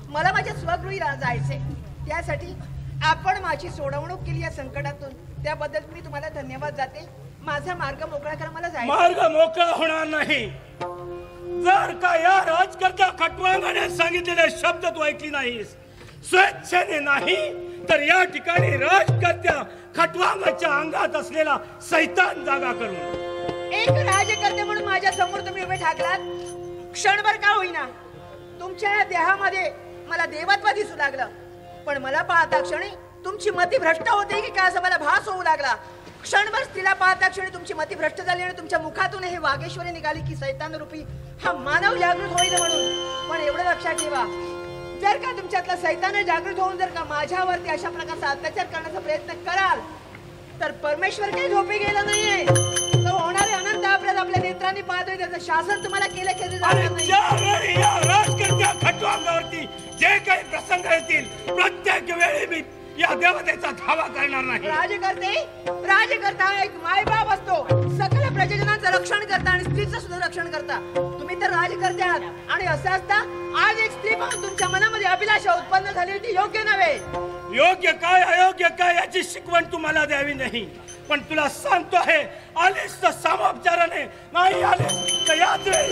मला माझ्या स्वगृही जायचे, त्यासाठी आपण माझी सोडवणूक केली या संकटातून, त्याबद्दल मी तुम्हाला धन्यवाद देते. माझा मार्ग मोकळा करा, मला जायचं. मार्ग मोकळा होणार नाही जर का या राजकर्त्या खटवांगाने सांगितलेले शब्द तू ऐकली नाहीस, स्वेच्छेने नाही तर या ठिकाणी राजकर्त्या खटवांगाच्या अंगात असलेला सैतान जागा करून. एक राजकर्ते म्हणून माझ्या समोर तुम्ही उभे ठाकलात, क्षणभर का होईना तुमच्या या देहामध्ये मला देवत्व दिसू लागलं, पण मला पाहता क्षणी तुमची मती भ्रष्ट होते की काय असं मला भास होऊ लागला. क्षणभर स्त्रीला पाहता क्षणी तुमची मती भ्रष्ट झाली आणि तुमच्या मुखातून हे वागेश्वरी निघाली की सैतान रूपी हा मानव जागृत होईल म्हणून. पण एवढं लक्षात ठेवा, जर का तुमच्यातला सैतान जागृत होऊन जर का माझ्यावरती अशा प्रकारचा अत्याचार करण्याचा प्रयत्न कराल तर परमेश्वर काही झोपी गेला नाहीये. तो होणारे अनंत अपराध आपल्या नेत्रांनी पाहतोय, त्याचं शासन तुम्हाला केलं केलं जाणार नाही. ज्यावेळी या राजकर्त्या खटवांगावरती जे काही प्रसंग येतील प्रत्येक वेळी मी या देवतेचा धावा करणार नाही. राजकर्ता एक मायबाप असतो, सकल प्रजजनांचं रक्षण करता आणि स्त्रीचं सुद्धा रक्षण करता. तुम्ही तर राजकर्ते आहात आणि असं असता आज एक स्त्री म्हणून तुमच्या मनामध्ये अभिलाषा उत्पन्न झाली होती, योग्य नव्हे. योग्य काय अयोग्य काय याची शिकवण तुम्हाला द्यावी नाही, पण तुला सांगतो आहे, आलीस तर सामोपचाराने, नाही आलीस तर याच वेळी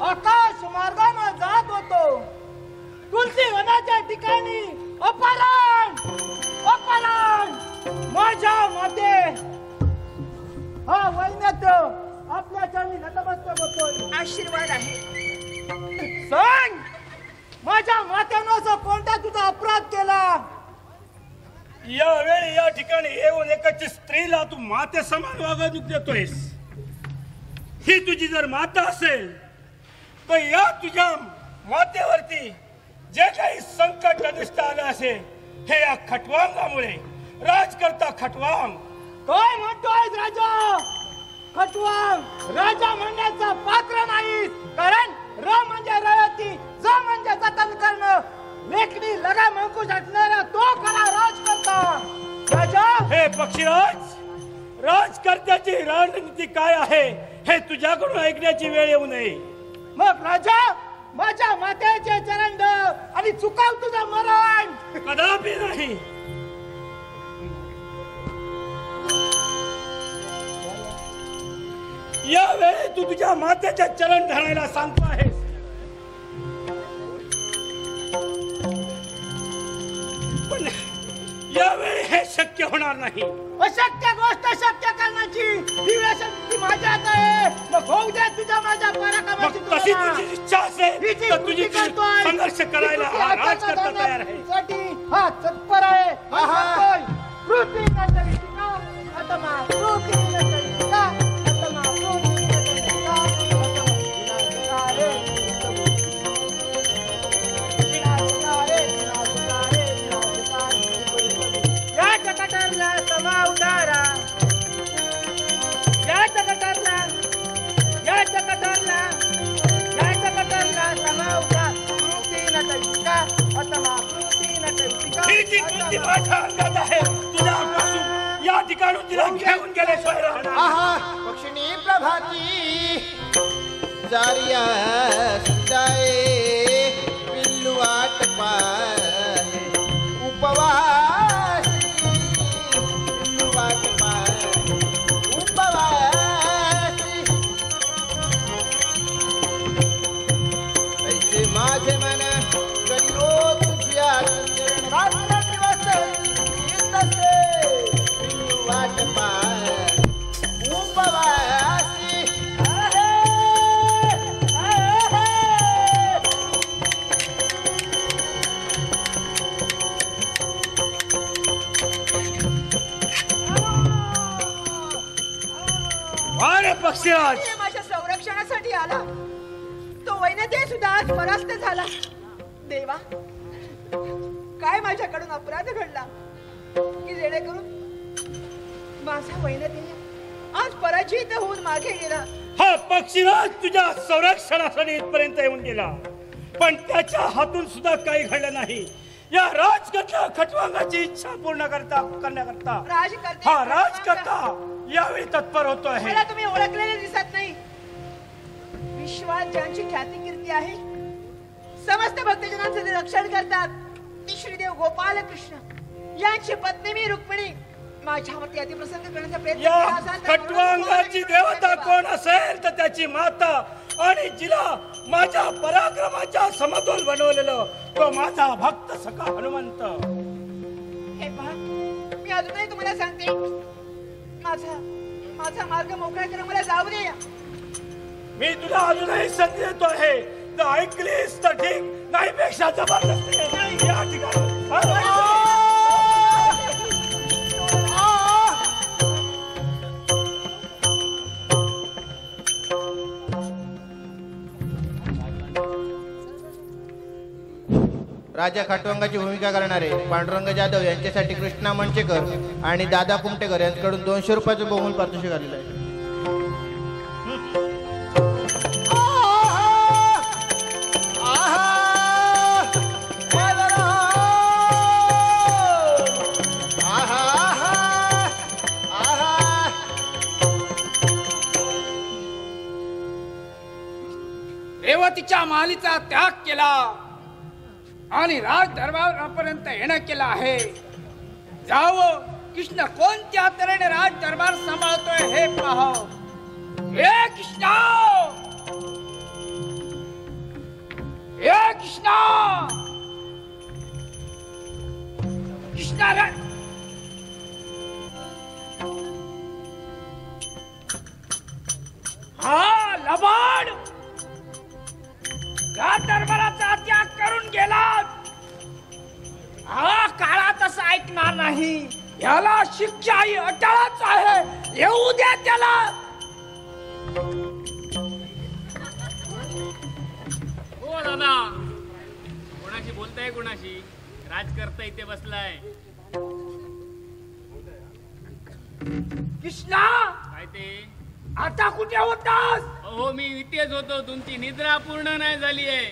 आकाश मार्गाने जात होतो, तुलसी वनाच्या ठिकाणी अपहरण माझ्या मते हा वैन्यत आपल्या चरणी नतमस्तक होतोय. आशीर्वाद आहे. सांग, माझ्या मात्यानं असं कोणता तुझा अपराध केला? यावेळी या ठिकाणी येऊन एकाची स्त्रीला तू माते समान वागणूक देतोयस. ही तुझी जर माता असेल तर या तुझ्या मातेवरती जे काही संकट अनिष्ट आलं असेल हे या खटवांगामुळे. राजकर्ता खटवांग काय म्हणतोय राजा? खटवांग राजा म्हणण्याचा पात्र नाही, कारण र म्हणजे रयती, ज म्हणजे जतन करणं, लेखनी लगा अंकुश असणारा तो खरा राजकर्ता. राजा हे पक्षीराज, राजकर्त्याची रणनीती काय आहे हे तुझ्याकडून ऐकण्याची वेळ येऊ नये. मग राजा माझ्या मातेचे चरण धर आणि चुकाव तुझं मरण. कदापि नाही. यावेळी तू तुझ्या मातेच्या चरण धरायला सांगतो आहेस, पण यावेळी हे शक्य होणार नाही. अशक्य गोष्ट शक्य करण्याची ही वेळ माझ्या हातात आहे. मग होऊ दे तुझ्या माझ्या पराक्रमाची मग कशी तुलना. तुझी इच्छा असेल ही जी तर तुझी कृती करतोय, संघर्ष करायला ही हा कृती राजकर्ता हाताने तयार आहे. धरण्यासाठी हा तत्पर आहे. हा सांगतोय, कृती नटविका, आत्मा कृती नटविका, आत्मा कृती नटविका, आत्मा विनाशकारे, विनाशकारे, विनाशकारे. बुद्धी माझ्या अंगात आहे. तुझ्यापासून या ठिकाणून तिला घेऊन गेल्याशिवाय राहणार नाही. आहा पक्षिणी प्रभाती जारिया सुटाए पिल्लू वाट पाहे उपवास पिल्लू वाट पाहे उपवास ऐसे माझे मन करियो तुझ्या चरण रात्र दिवस येत असे पिल्लू वाट पाहे उपवासी अरे पक्षीराज ते माझ्या संरक्षणासाठी आला तो वैनते सुद्धा आज परास्त झाला. देवा काय माझ्याकडून अपराध घडला की जेणेकरून माझा वैनते आज पराजित होऊन मागे गेला. हा पक्षीराज तुझ्या संरक्षणासाठी इथपर्यंत येऊन गेला पण त्याच्या हातून सुद्धा काही घडलं नाही. या राजकर्ता खटवांगाची इच्छा पूर्ण करण्याकरता राजकर्ते हा राजकर्ता यावेळी तत्पर होतो आहे. मला तुम्ही ओळखलेले दिसत नाही. विश्वात ज्यांची ख्याती कीर्ती आहे समस्त भक्तजनांचे ते रक्षण करतात ती श्रीदेव गोपाल कृष्ण यांची पत्नी मी रुक्मिणी माझ्यावरती अतिप्रसन्न करण्याचा प्रयत्न या केला असाल तर खटवांगाची देवता कोण असेल तर त्याची माता आणि जिला माझ्या पराक्रमाच्या समतोल बनवलेलं तो माझा भक्त सखा हनुमंत. हे पहा मी अजूनही तुम्हाला सांगते माझा मार्ग मोकळा करा मला जाऊ दे. मी तुला अजूनही संधी देतो आहे तर ऐकलीस तर ठीक नाही पेक्षा जबरदस्ती या ठिकाणी राजा खटवंगाची भूमिका करणारे पांडुरंग जाधव यांच्यासाठी कृष्णा मंचेकर आणि दादा कुमटेकर यांच्याकडून 200 रुपयाचं बहुमूल्य पारितोषिक आलेलं आहे. रेवतीच्या महालीचा त्याग केला आणि राज दरबारापर्यंत येणं केलं आहे. जावं कृष्ण कोणत्या तऱ्हेने राज दरबार सांभाळतोय हे पाहाव. हे कृष्णा हे कृष्णा कृष्णा रे हा लबाड राज दरबाराचा त्याग करून गेला. हा काळा तसा ऐकणार नाही. याला शिक्षा ही अटळच आहे. येऊ द्या त्याला. हो दादा कोणाशी बोलताय कोणाशी राजकर्ता इथे बसलाय. कृष्णा काय ते आता कुठे होतास? हो मी इथेच होतो. तुमची निद्रा पूर्ण नाही झाली आहे.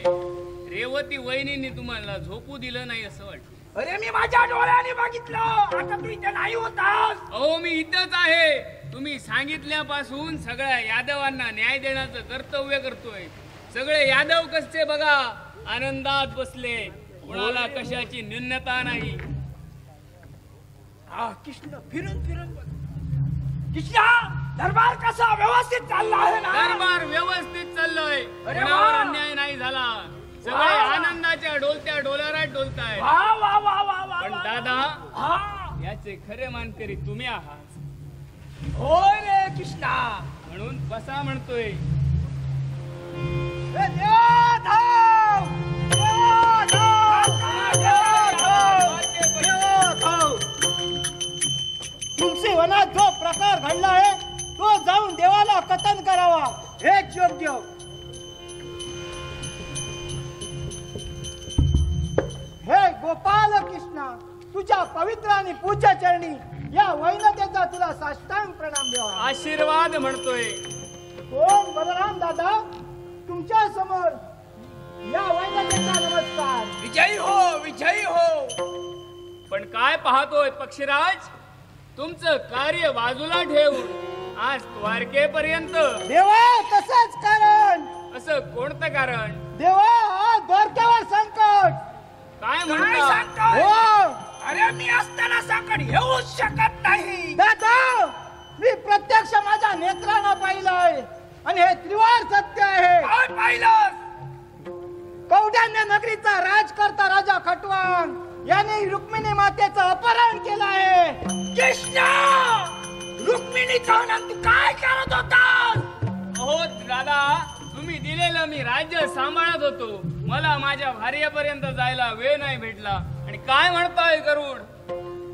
रेवती वहिनींनी तुम्हाला झोपू दिलं नाही असं वाटतं. अरे मी माझ्या डोळ्याने बघितलं. आता तू इथे नाही होतास. अहो मी इथंच आहे. तुम्ही सांगितल्यापासून सगळ्या यादवांना न्याय देण्याचं कर्तव्य करतोय. सगळे यादव कसे बघा आनंदात बसले. कोणाला कशाची न्यूनता नाही. हा कृष्ण फिरून फिरून बघ. कृष्णा दरबार कसा व्यवस्थित चालला आहे ना? दरबार व्यवस्थित चाललोय. अरे कोणावर वा. अन्याय नाही झाला. सगळे वा. आनंदाच्या डोलत्या डोलारात डोलताय. वा वा वा वा वा पण वा. दादा हा याचे खरे मानकरी तुम्ही आहात. होय रे कृष्णा. म्हणून बसा म्हणतोय. तुलसी वनात जो प्रकार घडला आहे तो जाऊन देवाला कथन करावा हेच योग्य. हे गोपाल कृष्णा तुझ्या पवित्र आणि पूज्य चरणी या वैनतेचा तुला साष्टांग प्रणाम द्यावा. आशीर्वाद म्हणतोय. कोण बलराम दादा तुमच्या समोर. या वैनतेचा नमस्कार. विजयी हो विजयी हो. पण काय पाहतोय पक्षीराज, तुमचं कार्य बाजूला ठेवून आज द्वारकेपर्यंत. देवा तसंच कारण. असं कोणतं कारण? देवा हा द्वारकेवर संकट. काय म्हणता? हो अरे मी असताना संकट येऊच शकत नाही. दादा मी प्रत्यक्ष माझ्या नेत्रानं पाहिलंय आणि हे त्रिवार सत्य आहे. काय पाहिलं? कौंडिन्य नगरीचा राजकर्ता राजा खटवांग याने रुक्मिणी मातेचं अपहरण केलं आहे. कृष्णा, रुक्मिणीचा आनंद तू काय करत होतास? हो दादा, तुम्ही दिलेलं मी राज्य सांभाळत होतो. मला माझ्या भार्यापर्यंत जायला वेळ नाही भेटला. आणि काय म्हणताय गरुड,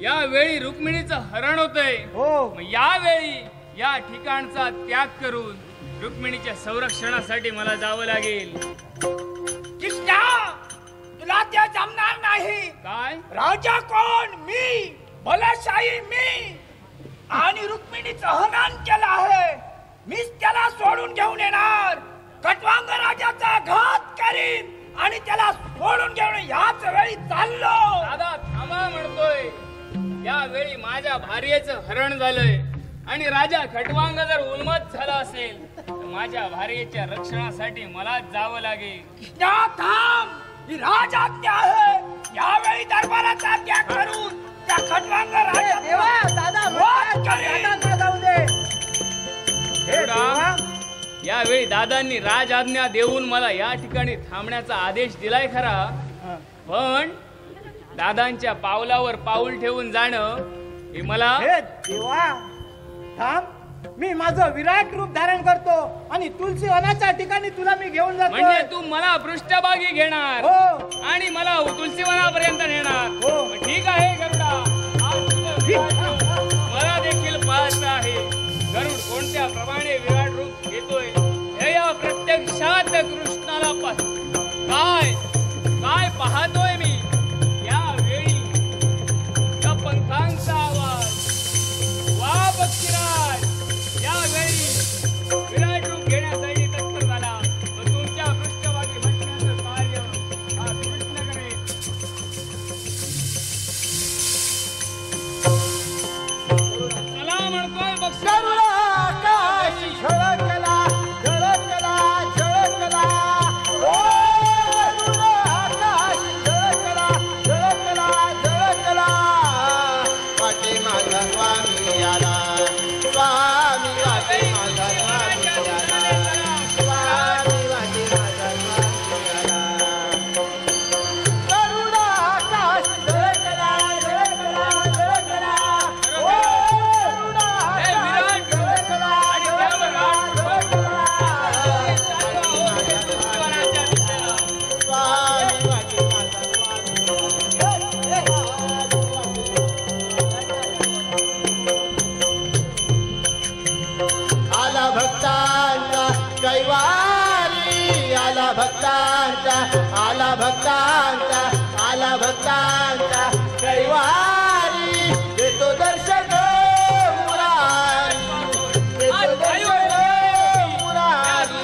यावेळी रुक्मिणीचं हरण होतंय. हो यावेळी या ठिकाणचा त्याग करून रुक्मिणीच्या संरक्षणासाठी मला जावं लागेल. कृष्णा, तुला ते जमणार नाही. काय? राजा कोण? मी, बलशाही मी. आणि रुक्मिणीचं हनन केलं आहे. मीच त्याला सोडून घेऊन येणार. खटवांग राजाचा घात करीन आणि त्याला सोडून घेऊन याच वेळी चाललो. दादा थांबा म्हणतोय. यावेळी माझ्या भार्येचं हरण झालंय आणि राजा खटवांग जर उन्मत्त झाला असेल तर माझ्या भार्येच्या रक्षणासाठी मला जावं लागेल. कृष्णा थांब, ही राजाज्ञा आहे. यावेळी दरबाराचा त्याग करून त्या खटवांग देवा राजा दादा वध करीन. दादा जाऊ दे. हे देवा, यावेळी दादांनी राजआज्ञा देऊन मला या ठिकाणी थांबण्याचा आदेश दिलाय खरा, पण दादांच्या पावलावर पाऊल ठेवून जाणं हे मला. हे देवा थांब, मी माझं विराट रूप धारण करतो आणि तुलसी वनाच्या ठिकाणी तुला मी घेऊन जातो. म्हणजे तू मला पृष्ठभागी घेणार हो आणि मला तुलसीवनापर्यंत नेणार. हो. मग ठीक आहे गरुडा, आज तुझं विराट रूप मला देखील पाहायचं आहे. गरुड कोणत्या प्रमाणे विराट रूप घेतोय हे या प्रत्यक्षात कृष्णाला काय काय पाहतोय मी. यावेळी या पंखांचा आवाज, वा पक्षीराज, यावेळी विराट रूप घेण्यासाठी तत्पर झाला. व तुमच्या पृष्ठभागी बसण्याचं कार्य हा कृष्ण करेल. चला म्हणतोय पक्षी. आकाश झळकला झळकला झळकला. ओ गरुड आकाश झळकला झळकला झळकला. वाटे माझा स्वामी आला, स्वामी वाटे माझा स्वामी आला, स्वामी वाटे माझा स्वामी आला. गरुड आकाश झळकला झळकला झळकला. ओ गरुड हे आकाश विराट रूप झळकला आणि त्यावर राज झळकला. वनाच्या दिशेला. स्वामी वाटे माझा स्वामी आला भक्तांचा कैवारी, आला भक्तांचा, आला भक्तांचा, आला भक्तांचा कैवारी. देतो दर्शन मुरारी, देतो दर्शन मुरारी.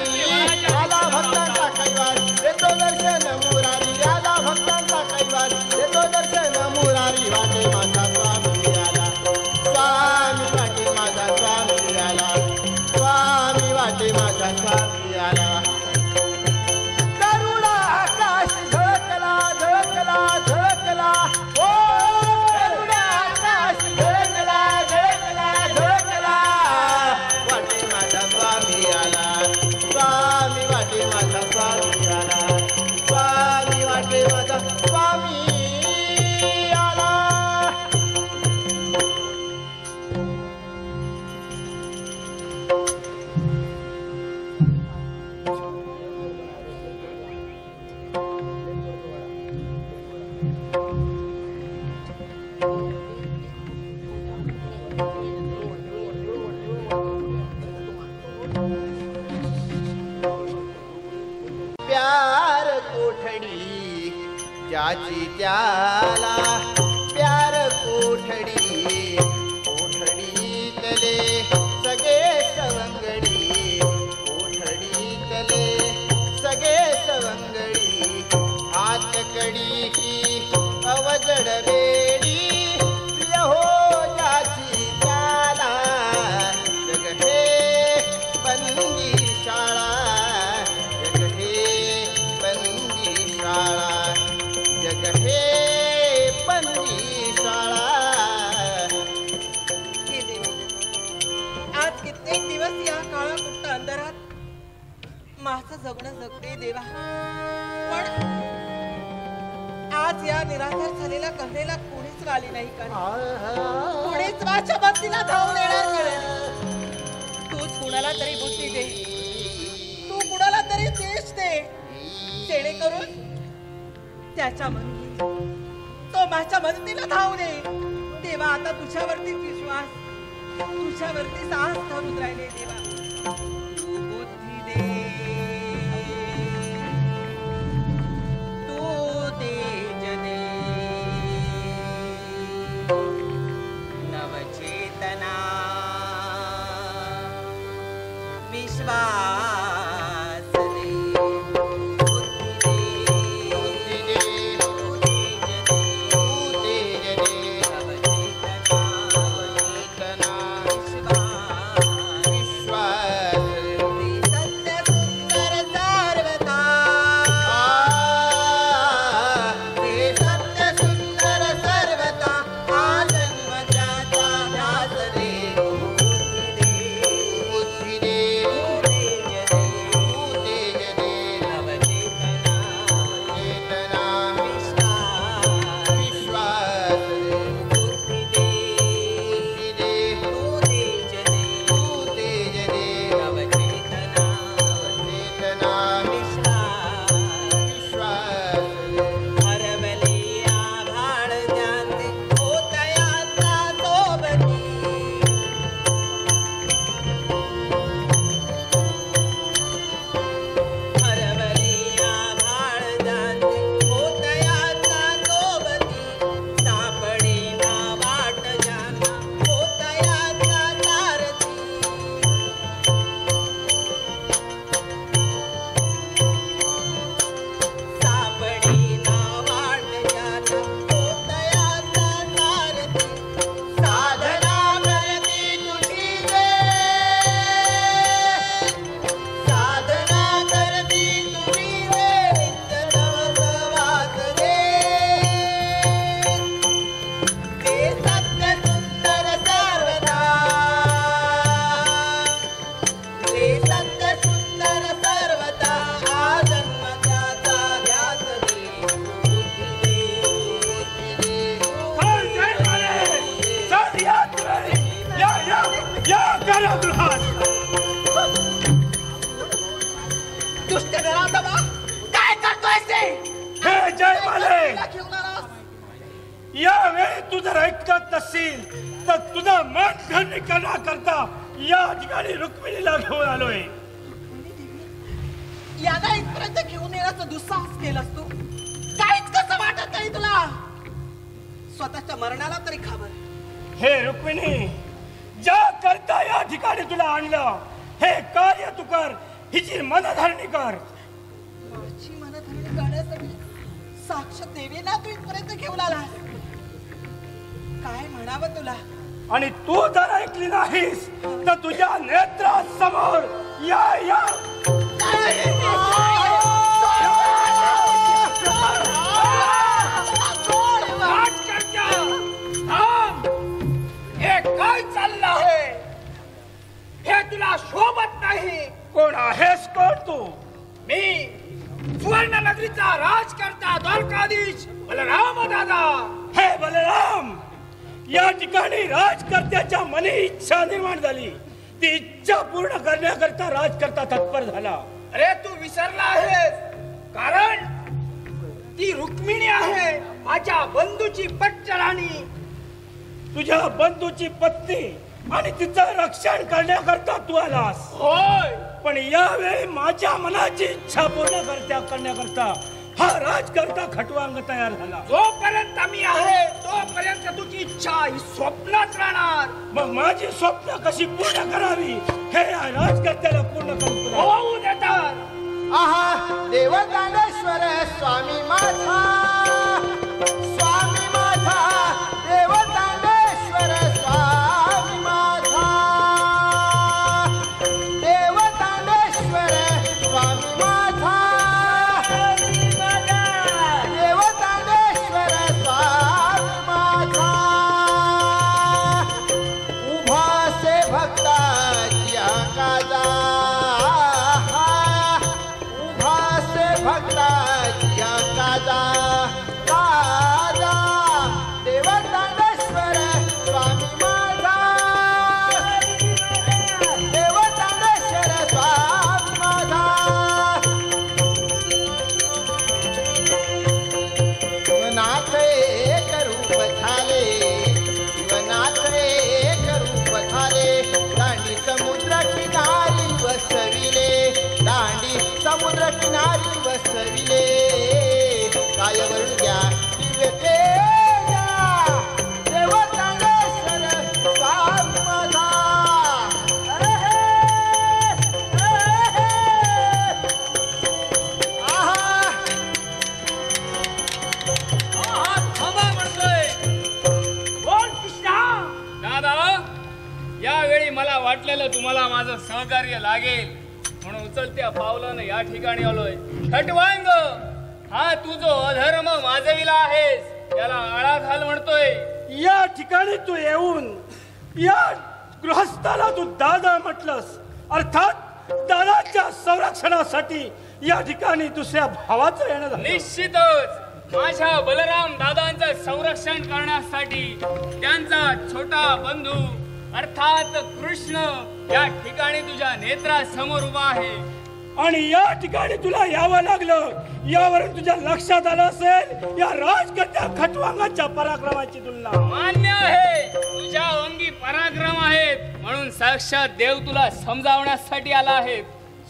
आला भक्तांचा कैवारी, देतो दर्शन मुरारी. आला भक्तांचा कैवारी, देतो दर्शन मुरारी. वाटे माझा स्वामी आला, स्वामी वाटे माझा स्वामी आला, स्वामी वाटे माझा स्वामी आला. गरुड आकाश झळकला झळकला झळकला. ओ गरुड आकाश झळकला झळकला झळकला. वाटे माझा स्वामी आला, स्वामी वाटे माझा स्वामी आला, स्वामी वाटे माझा स्वामी आला. प्यार कोठडी ज्याची त्याला, प्यार कोठडी कोठडीतले सगळे सवंगडी, कोठडीतले सगळे सवंगडी. हातकडी ही अवजड रेडी, जगणं जगते देवा, पण आज या निराधार झालेल्या कन्येला कोणीच वाली नाही का? कोणीच माझ्या भक्तीला धावून येणार नाही. तूच कुणाला तरी बुद्धी दे, तू कुणाला तरी देश दे, जेणेकरून त्याच्या मनी तो माझ्या मदतीला धावून येईल. देवा, आता तुझ्यावरती विश्वास, तुझ्यावरती साहस धरून राहिले देवा. तू बुद्धी दे, तू तेज दे, नवचेतना विश्वास यावेळी तू जर ऐकत नसशील तर तुझा मन धन्य करण्याकरता या ठिकाणी रुक्मिणीला घेऊन आलोय. याला इथपर्यंत घेऊन येण्याचा दुस्साहस केलास तू. काहीच कसं वाटत नाही तुला? स्वतःच्या मरणाला तरी खबर. हे रुक्मिणी, ज्या करता या ठिकाणी तुला आणलं हे कार्य तू कर, हिची मनधरणी कर. माझी मनधरणी करण्यासाठी साक्षात देवीला तू इथपर्यंत घेऊन आलास. काय म्हणावं तुला? आणि तू जर ऐकली नाहीस तर तुझ्या नेत्रासमोर या या हे काय चाललं आहे? हे तुला शोभत नाही. कोण आहेस? कोण तू? मी सुवर्ण नगरीचा राजकर्ता द्वारकाधीश बलराम दादा. हे बलराम, या ठिकाणी राजकर्त्याच्या मनी इच्छा निर्माण झाली. ती इच्छा पूर्ण करण्याकरता राजकर्ता तत्पर झाला. अरे तू विसरला आहेस, कारण ती रुक्मिणी आहे, माझ्या बंधूची पट्टराणी. तुझ्या बंधूची पत्नी आणि तिचं रक्षण करण्याकरता तू आलास. होय, पण यावेळी माझ्या मनाची इच्छा पूर्ण करण्याकरता हा राजकर्ता खटवांग तयार झाला. जोपर्यंत मी आहे तोपर्यंत तुझी इच्छा ही स्वप्नात राहणार. मग माझी स्वप्न कशी पूर्ण करावी हे या राजकर्त्याला पूर्ण करून होऊ देतात. आहा देवतांडेश्वर स्वामी माझा, स्वामी माझा देवतांडेश्वर स्वामी माझा, देवतांडेश्वर स्वामी माझा, देवतांडेश्वर स्वामी माझा. उभा से भक्ताची काजा, मला वाटलेलं तुम्हाला माझं सहकार्य लागेल म्हणून उचलत्या पावलानं या ठिकाणी आलोय. खटवांग, हा तू जो अधर्म माजविला आहेस त्याला आळा घाल म्हणतोय. या ठिकाणी तू येऊन या गृहस्थाला तू दादा म्हटलंस, अर्थात दादाच्या संरक्षणासाठी या ठिकाणी दुसऱ्या भावाचं येणं झालं. निश्चितच माझ्या बलराम दादांचं संरक्षण करण्यासाठी त्यांचा छोटा बंधू अर्थात कृष्ण या ठिकाणी तुझ्या नेत्रासमोर उभा आहे. आणि या ठिकाणी तुला यावं लागलं यावरून तुझ्या लक्षात आलं असेल या राजकर्त्या खटवांगाच्या पराक्रमाची तुलना. मान्य आहे, तुझ्या अंगी पराक्रम आहेत म्हणून साक्षात देव तुला समजावण्यासाठी आला आहे.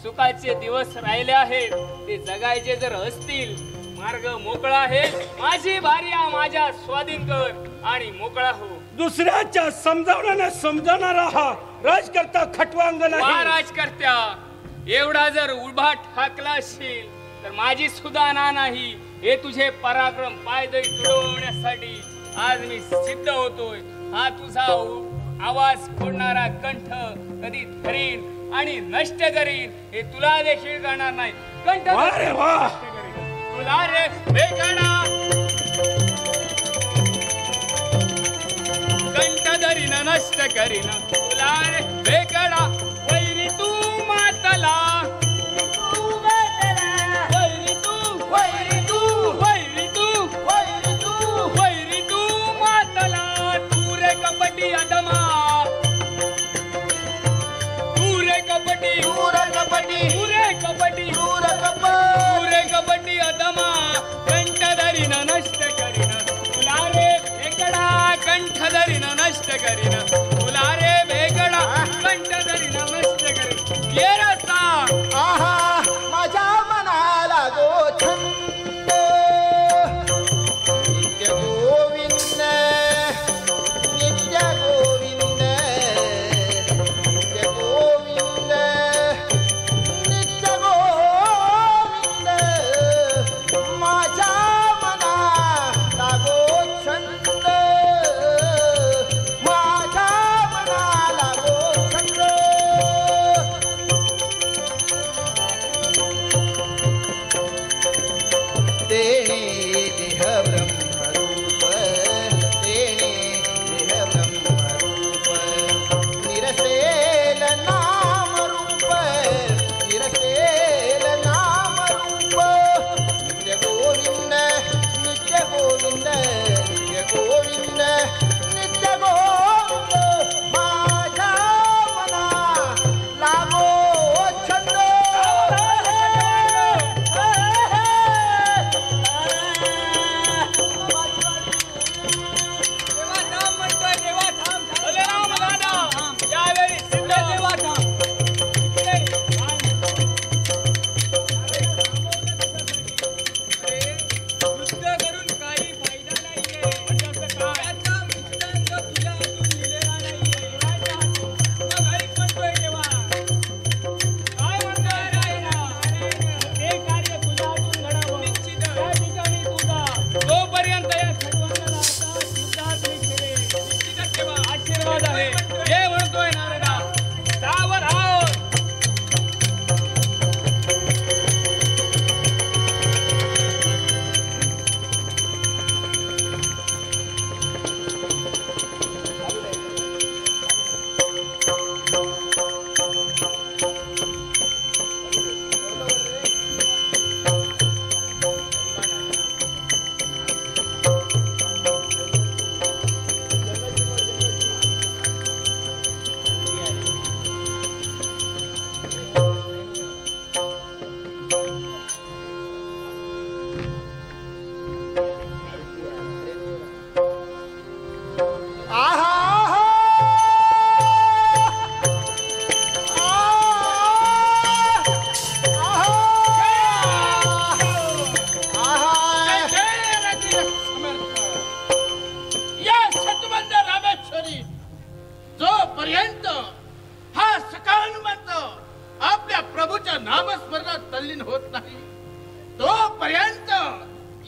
सुखाचे दिवस राहिले आहेत, ते जगायचे जर असतील मार्ग मोकळा आहे. माझी भार्या माझ्या स्वाधीन कर आणि मोकळा हो. दुसऱ्याच्या समजावण्याने समजणारा हा राजकर्ता खटवांग वा नाही. राजकर्त्या, एवढा जर उभा ठाकला असशील तर माझी सुधारणा नाही. हे तुझे पराक्रम पायदळी तुडवण्यासाठी आज मी सिद्ध होतोय. हा तुझा आवाज फोडणारा कंठ कधी धरीन आणि नष्ट करीन हे तुला देखील करणार नाही. कंठ अरे वा, तुला रे बेगडा कंठ धरीन नष्ट करीन तुला रे बेगडा. वैरी तू मातला वैरी तू वैरी तू वैरी तू वैरी तू वैरी तू मातला. तू रे कपटी अदमा तू रे कपटी दूर कपटी तू रे कपटी दूर कप पुरे कपटी अदमा कंठ धरीन नष्ट करीन तुला रे भेकडा. कंठ धरीन नष्ट करीन तुला रे भेकडा. कंठ धरीन नष्ट करीन. ये रस्ता आहा माझ्या मनाला गो छंद नित्य गोविंद नित्य गोविंद नित्य गोविंद नित्य गोविंद माझ्या मनाला गो छंद माझ्या मनाला गो छंद. तेणे देह ब्रह्मरूप तेणे देह ब्रह्मरूप निरसेल नामरूप निरसेल नामरूप. नित्य गोविंद नित्य गोविंद नित्य गोविंद नित्य गोविंद माझ्या मना लागो छंद. देवा थांब म्हणतोय, देवा थांब थांब. बलराम दादा यावेळी सिद्ध देवा थांब. इकडे ये. अरे, युद्ध करून काही फायदा नाहीये. त्याचा वृत्तांत तुझ्या हातून लिहिलेला नाहीये. मग ऐक म्हणतोय देवा. काय म्हणतोय रायना? हे कार्य तुझ्या हातून घडावं. निश्चितच. त्या ठिकाणी तुझा जोपर्यंत या खटवांगाला आता युद्धात मी ठेवेन. निश्चितच देवा. आशीर्वाद आहे. हे म्हणतोय नारदा. सावर आहोत. जोपर्यंत हा सकाळमंत आपल्या प्रभूच्या नामस्मरणात तल्लीन होत नाही तोपर्यंत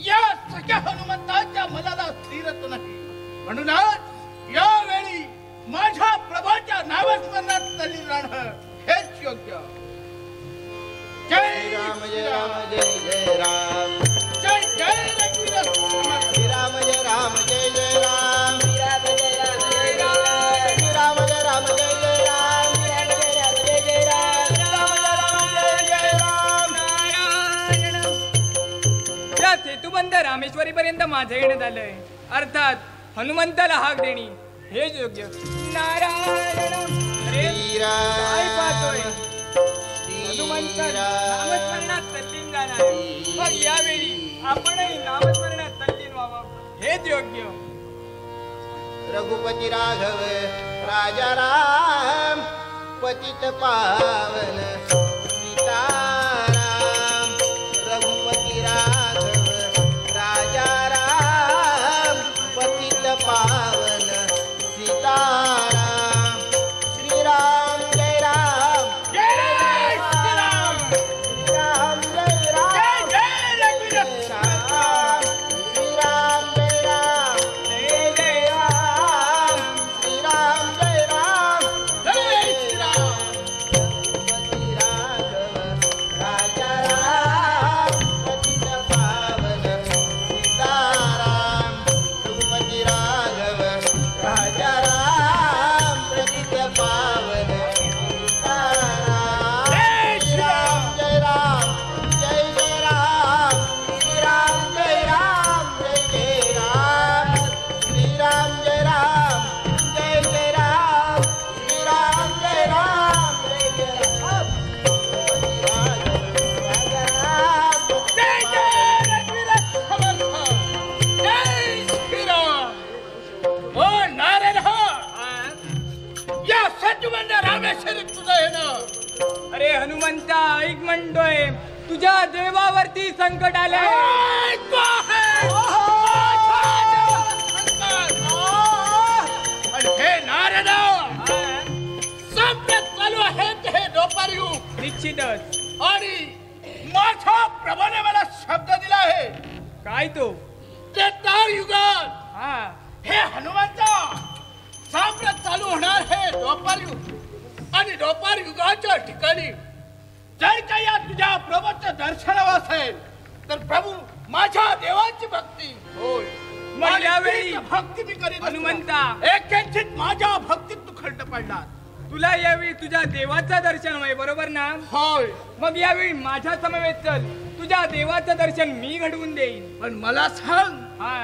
या सख्या हनुमंताच्या मनाला स्थिरत नाही. म्हणूनच यावेळी माझ्या प्रभूच्या नावात नामस्मरणात तल्लीन राहणं हेच योग्य. जय राम जय श्रीराम. राम जय जय राम. जय जय रघुवीर समर्थ. श्री राम जय राम जय जय राम. श्री राम जय राम जय जय राम. श्री राम जय राम जय जय राम. श्री राम जय राम जय जय राम. श्री राम जय राम जय जय राम. या सेतुबंध रामेश्वरी पर्यंत माझं येण्यात आलंय. अर्थात हनुमंताला हाक देणी हेच योग्य. नारायण. अरे काय पाहतोय? हनुमंत नामस्मरणात तल्लीन जाणार आहे. मग यावेळी आपणही नामस्मरणात तल्लीन व्हावं हेच योग्य. रघुपती राघव राजा राम पतित पावन सीताराम. रघुपती राघव राजा राम पतित पावन सीताराम. श्रीराम जय राम. जय श्रीराम. श्रीराम जय राम. जय जय रघुवीर राम. श्रीराम जय राम. जय जय राम. श्रीराम जय राम. जय श्रीराम. रघुपती राघव राजा राम पतित पावन सीताराम. रघुपती राघव राजा राम पतित पावन सीताराम. जय श्रीराम जय राम. जय जय राम. श्रीराम जय राम. जय जय राम. श्रीराम जय राम. जय जय राम. श्रीराम जय राम. जय जय राम. राजा राम. जय जय रघुवीर समर्थ. जय श्रीराम. ओ नारायण हो. या सज्जबंध रामेश्वरी तुझं येणं. अरे हनुमंता ऐक म्हणतोय तुझ्या देवावरती संकट आलंय. ऐकतो आहे. आणि हे नारायण संपत चालू आहे ते हे डोपारयुग. निश्चितच. आणि माझ्या प्रभूने मला शब्द दिला आहे काय तो? ते तार युगात हा हे हनुमंता साम्राज्य चालू होणार हे डोपार युग. आणि डोपार युगाच्या ठिकाणी जर का या तुझ्या प्रभूचं दर्शन हवं असेल तर प्रभू माझ्या देवाची भक्ती होय. मग यावेळी भक्ती मी करीत हनुमंता. एकेंचित माझ्या भक्तीत तू खंड पडणार. तुला यावेळी तुझ्या देवाचं दर्शन होय बरोबर ना? होय. मग यावेळी माझ्या समवेत चल तुझ्या देवाचं दर्शन मी घडवून देईन. पण मला सांग हा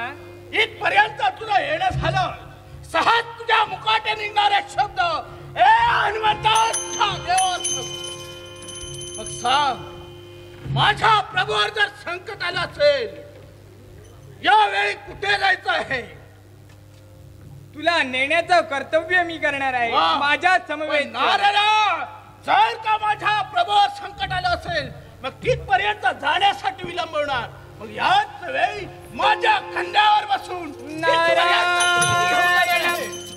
इथपर्यंत तुला येणं झालं सहज तुझ्या मुखाटे निघणारे शब्द ए हनुमंता देवा. मग सांग माझ्या प्रभूवर जर संकट आलं असेल यावेळी कुठे जायचं आहे? तुला नेण्याचं कर्तव्य मी करणार आहे. वा. माझ्या समवेत चल. नारायण जर का माझ्या प्रभूवर संकट आलं असेल मग तिथपर्यंत जाण्यासाठी विलंब होणार. मग याच वेळी माझ्या खांद्यावर बसून नारायण.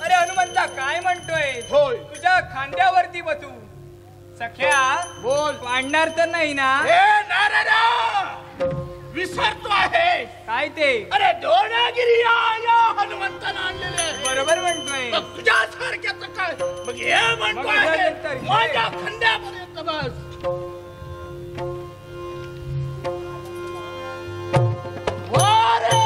अरे हनुमंता काय म्हणतोय? होय. तुझ्या खांद्यावरती बसू. सख्या बोल. वाढणार तर नाही ना? हे नारायण विसरतो आहे काय ते? अरे दोनागिरी या हनुमंतानं आणलेले बरोबर म्हणतोय. मग तुझ्या सारख्याच काय मग हे म्हणतो मग आहे झालं तर हे. माझ्या खांद्यापर्यंत बस. वारे!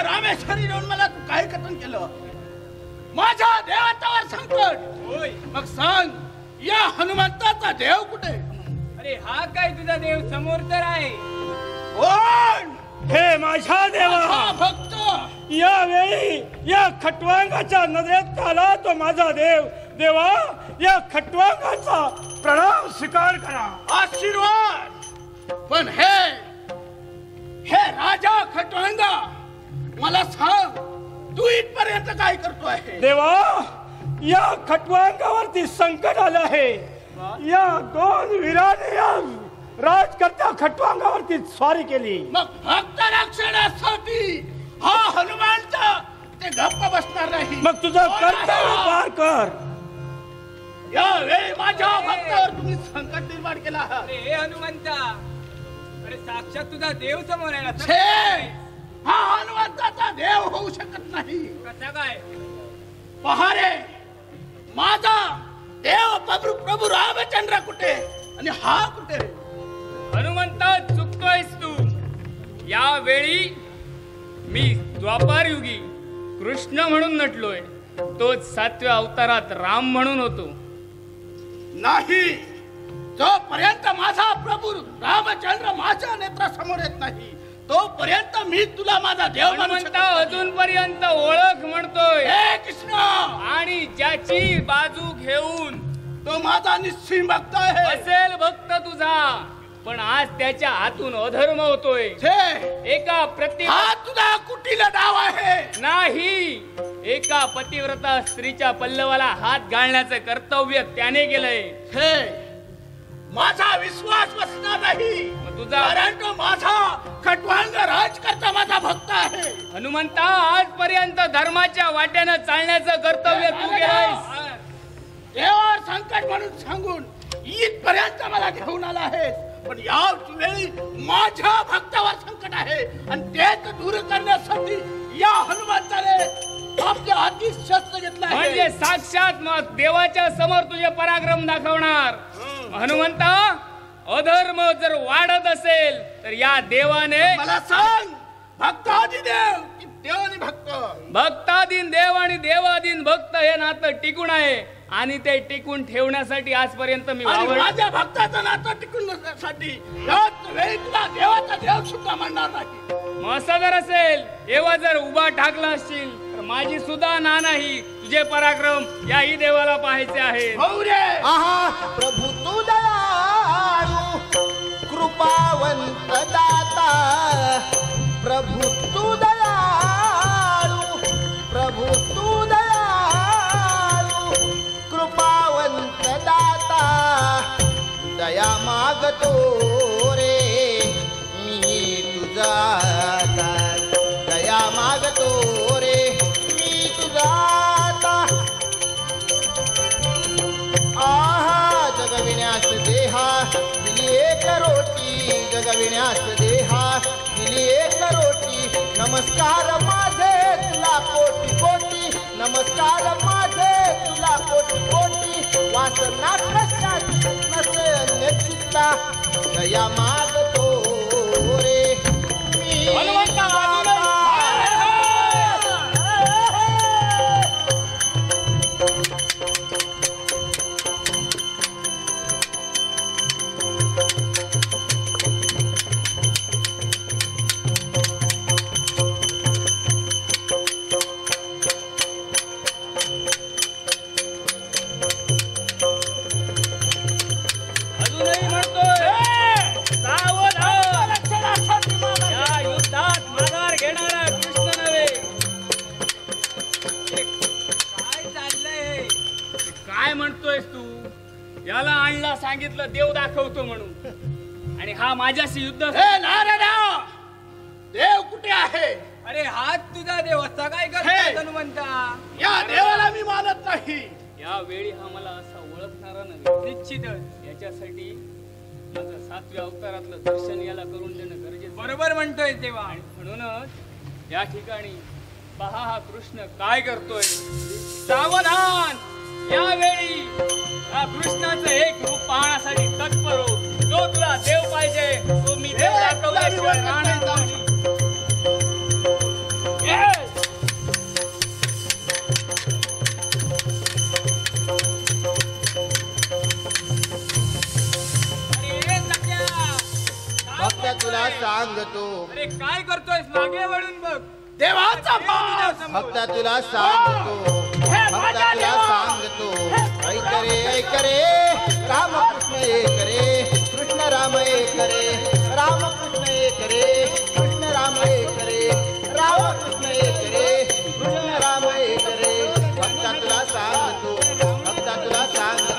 रामेश्वरी येऊन मला तू काय कथन केलं? माझ्या देवावर संकट. होय. मग सांग या हनुमंताचा देव कुठे? अरे अरे हा काय तुझा देव समोर तर आहे. कोण हे माझ्या देवा हा भक्त यावेळी या खटवांगाच्या नजरेत आला तो माझा देव. देवा या खटवांगाचा प्रणाम स्वीकार करा. आशीर्वाद. पण हे राजा खटवांगा मला सांग तू इथपर्यंत काय करतोय. देवा या खटवांगावरती संकट आलं आहे. या दोन वीराने या राजकर्त्या खटवांगावरती स्वारी केली. मग भक्त रक्षणासाठी हा हनुमंत ते गप्प बसणार नाही. मग तुझं कर्तव्य पार कर. यावेळी माझ्या भक्तावर तुम्ही संकट निर्माण केला आहात. अरे हे हनुमंता, अरे साक्षात तुझा देव समोर आहे ना. छे! हा हनुमंताचा देव होऊ शकत नाही. कसा काय. पहा रे माझा देव प्रभू रामचंद्र कुठे आणि हा कुठे. हनुमंता चुकतोयस तू. यावेळी मी द्वापार युगी कृष्ण म्हणून नटलोय. तोच 7व्या अवतारात राम म्हणून होतो. नाही. जोपर्यंत माझा प्रभू रामचंद्र माझ्या नेत्रासमोर येत नाही तोपर्यंत मी तुला माझा देव मानू शकत हनुमंता नाही. अजूनपर्यंत ओळख म्हणतोय हे कृष्ण आणि ज्याची बाजू घेऊन तो माझा निश्चित भक्त आहे. असेल भक्त तुझा, पण आज त्याच्या हातून अधर्म होतोय. छे! एका प्रति हा तुझा कुटील डाव आहे. नाही, एका पतिव्रता स्त्रीच्या पल्लवाला हात घालण्याचं कर्तव्य त्याने केलंय. हे माझा विश्वास बसणार नाही. मग तुझा कारण तो माझा खटवांग राजकर्ता माझा भक्त आहे. हनुमंता आजपर्यंत धर्माच्या वाट्यानं चालण्याचं कर्तव्य तू केलंयस. देवावर संकट म्हणून सांगून इथपर्यंत मला घेऊन आला आहे. पण या वेळी माझ्या भक्तावर संकट आहे आणि ते दूर करण्यासाठी या हनुमंताने आपल्या हाती शस्त्र घेतलं आहे. म्हणजे साक्षात मग देवाच्या समोर तुझे पराक्रम दाखवणार. हनुमंता अधर्म जर वाढत असेल तर या देवाने मला सांग भक्तादी देव की देवानी भक्त. भक्ताधीन देव आणि देवाधीन भक्त हे नातं टिकून आहे आणि ते टिकून ठेवण्यासाठी आजपर्यंत मी आणि वावरलो. माझ्या भक्ताचं नातं टिकवण्यासाठी याच वेळी तुला देवाचा देव सुद्धा म्हणणार नाही. मग असं जर असेल, एव्हा जर उभा ठाकला असशील तर माझी सुद्धा ना नाही तुझे पराक्रम याही देवाला पाहायचे आहे. हो रे. आहा प्रभु तू दयाळु कृपावंत दाता. प्रभु तू दयाळु प्रभु तू दयाळु कृपावंत दाता. दया मागतो रे मी तुझा. दया मागतो रे मी तुझा. आहा जगविण्यास देहा दिली एक रोटी. जगविण्यास देहा दिली एक रोटी. नमस्कार माझे तुला कोटी कोटी. नमस्कार माझे तुला कोटी कोटी. वासना कशाची नसे अन्य चित्ता. दया मागतो रे मी. हनुमंता बाजूला. अजूनही म्हणतोय सावधान. या युद्धात माघार घेणारा कृष्ण नव्हे. काय चाललंय. काय म्हणतोयस तू. याला आणला सांगितलं देव दाखवतो म्हणून आणि हा माझ्याशी युद्ध. हे नारायणा देव कुठे आहे. अरे हात तुझा देव असा काय हे. करतो हनुमंता. या देवाला मी मानत नाही. या वेळी हा मला असा ओळखणारा नव्हे. निश्चितच याच्यासाठी माझं 7व्या अवतारातलं दर्शन याला करून देणं गरजेचं. बरोबर म्हणतोय देवा. आणि म्हणूनच या ठिकाणी पहा हा कृष्ण काय करतोय. सावधान. यावेळी हा कृष्णाचं एक रूप पाहण्यासाठी तत्पर हो. जो तुला देव पाहिजे तो मी देव दाखवल्याशिवाय राहणार नाही. Yes! अरे सांगतो अरे काय करतोयस मागे वळून बघ देवाचा मास भक्ता तुला सांगतो भक्ता तुला सांगतो ऐक रे रामकृष्ण एक रे कृष्ण राम एक रे रामकृष्ण एक रे कृष्ण राम एक रे रामकृष्ण एक रे कृष्ण राम एक रे भक्ता तुला सांगतो भक्ता तुला सांगतो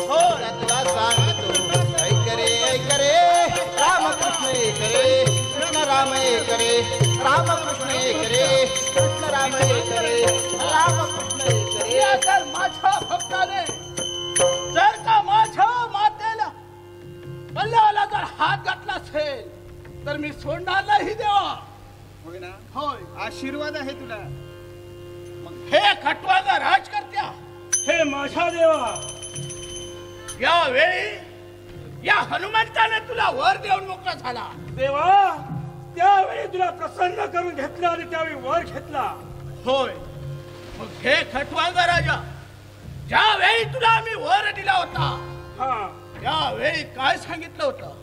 भक्ता तुला सांगतो ऐक रे रामकृष्ण एक रे कृष्ण राम एक रे रामकृष्ण एक रे कृष्ण राम एक रे रामकृष्ण एक रे जर माझ्या भक्ताने जर का माझ्या मातेला बल्लाला जर हात घातला असेल तर मी सोडणार नाही देवा. होय ना होय आशीर्वाद आहे तुला. मग हे खटवाचा राजकर्त्या हे माझ्या देवा यावेळी या हनुमंताने तुला वर देऊन मोकळा झाला. देवा त्यावेळी तुला प्रसन्न करून घेतलं आणि त्यावेळी वर घेतला. होय मग हे खटवांगा राजा ज्यावेळी तुला आम्ही वर दिला होता हा त्यावेळी काय सांगितलं होतं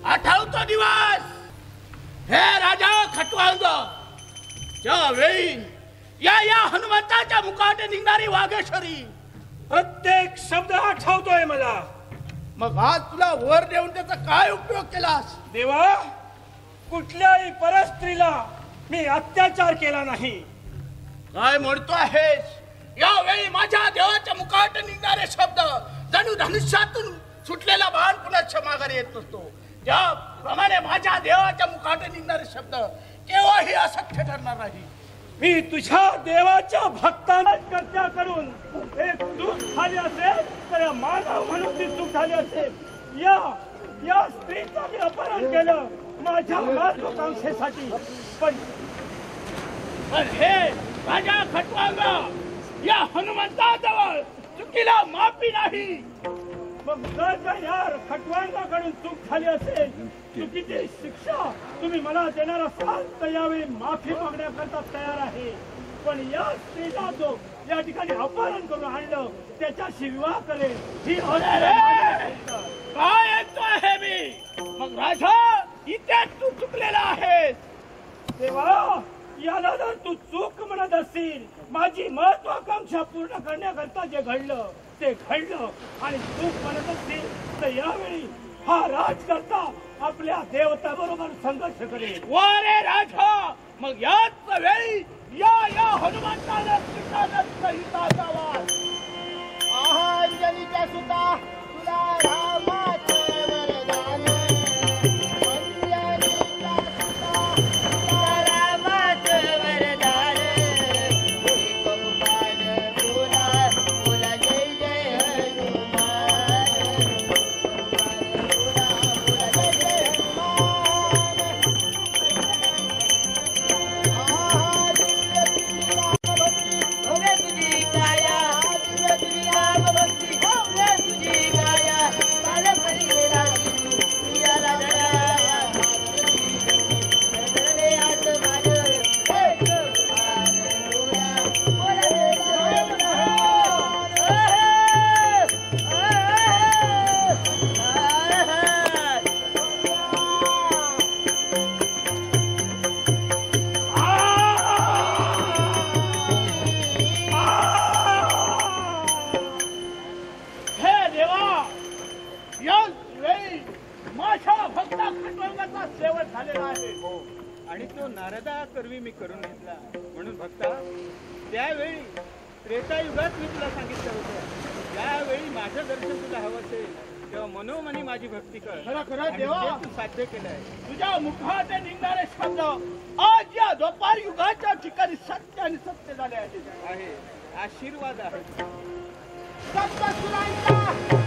आठवतो दिवस. हे राजा खटवांग ज्यावेळी या हनुमंताच्या मुखात निघणारी वाघेश्वरी प्रत्येक शब्द आठवतोय मला. मग आज तुला वर देऊन त्याचा काय उपयोग केलास. देवा कुठल्याही परस्त्रीला मी अत्याचार केला नाही. काय म्हणतो आहेस. यावेळी माझ्या देवाच्या मुखात निघणारे शब्द जणू धनुष्यातून सुटलेला बाण पुन्हा माघारी येत नसतो त्याप्रमाणे माझ्या देवाच्या मुखात निघणारे शब्द केव्हाही असत्य ठरणार नाही. मी तुझ्या देवाच्या भक्तांना कर्त्या करून एक चूक झाली असेल तर या मानव म्हणून ती चूक झाली असेल. या स्त्रीचं मी अपहरण केलं माझ्या महत्वाकांक्षेसाठी. पण हे राजा खटवांगा या हनुमंताजवळ चुकीला माफी नाही. मग जर का या खटवांगाकडून चूक झाली असेल चुकीची शिक्षा तुम्ही मला देणार असाल तर यावेळी माफी मागण्याकरता तयार आहे. पण या स्त्रीला जो या ठिकाणी अपहरण करून आणलं त्याच्याशी विवाह करेल ही काय ऐकतो आहे मी. मग राजा इथे तू चुकलेला आहेस. तेव्हा याला जर तू चूक म्हणत असतील माझी महत्वाकांक्षा पूर्ण करण्याकरता जे घडलं ते घडलं आणि चूक म्हणत असतील तर यावेळी हा राजकर्ता आपल्या देवता बरोबर संघर्ष करेल. वारे राजा मग याच वेळी या हनुमंताला हिताचा वाद. अंजलीच्या सुता तुला रामाचे वरदान अंजलीच्या सुता तुला रामाचे वरदान एक गोपाल बोला बोला जय जय हनुमान बोला बोला जय जय हनुमान तुझी काया तुझी राम भक्ती तुझी काया काल फरीला प्रियाला हे देवा याच वेळी माझ्या भक्ता खटवांगाचा शेवट झालेला आहे. आणि तो नारदा करवी मी करून घेतला म्हणून भक्ता त्यावेळी त्रेतायुगात मी तुला सांगितलं होतं त्यावेळी माझं दर्शन तुला हवं असेल तेव्हा मनोमनी माझी भक्ती कर. खरं देवा तू साध्य केलंय. तुझ्या मुखात निघणारे शब्द आज या द्वापार युगाच्या ठिकाणी सत्य आणि सत्य झाले आहे. आहे आशीर्वाद आहे. सप्तसुरांचा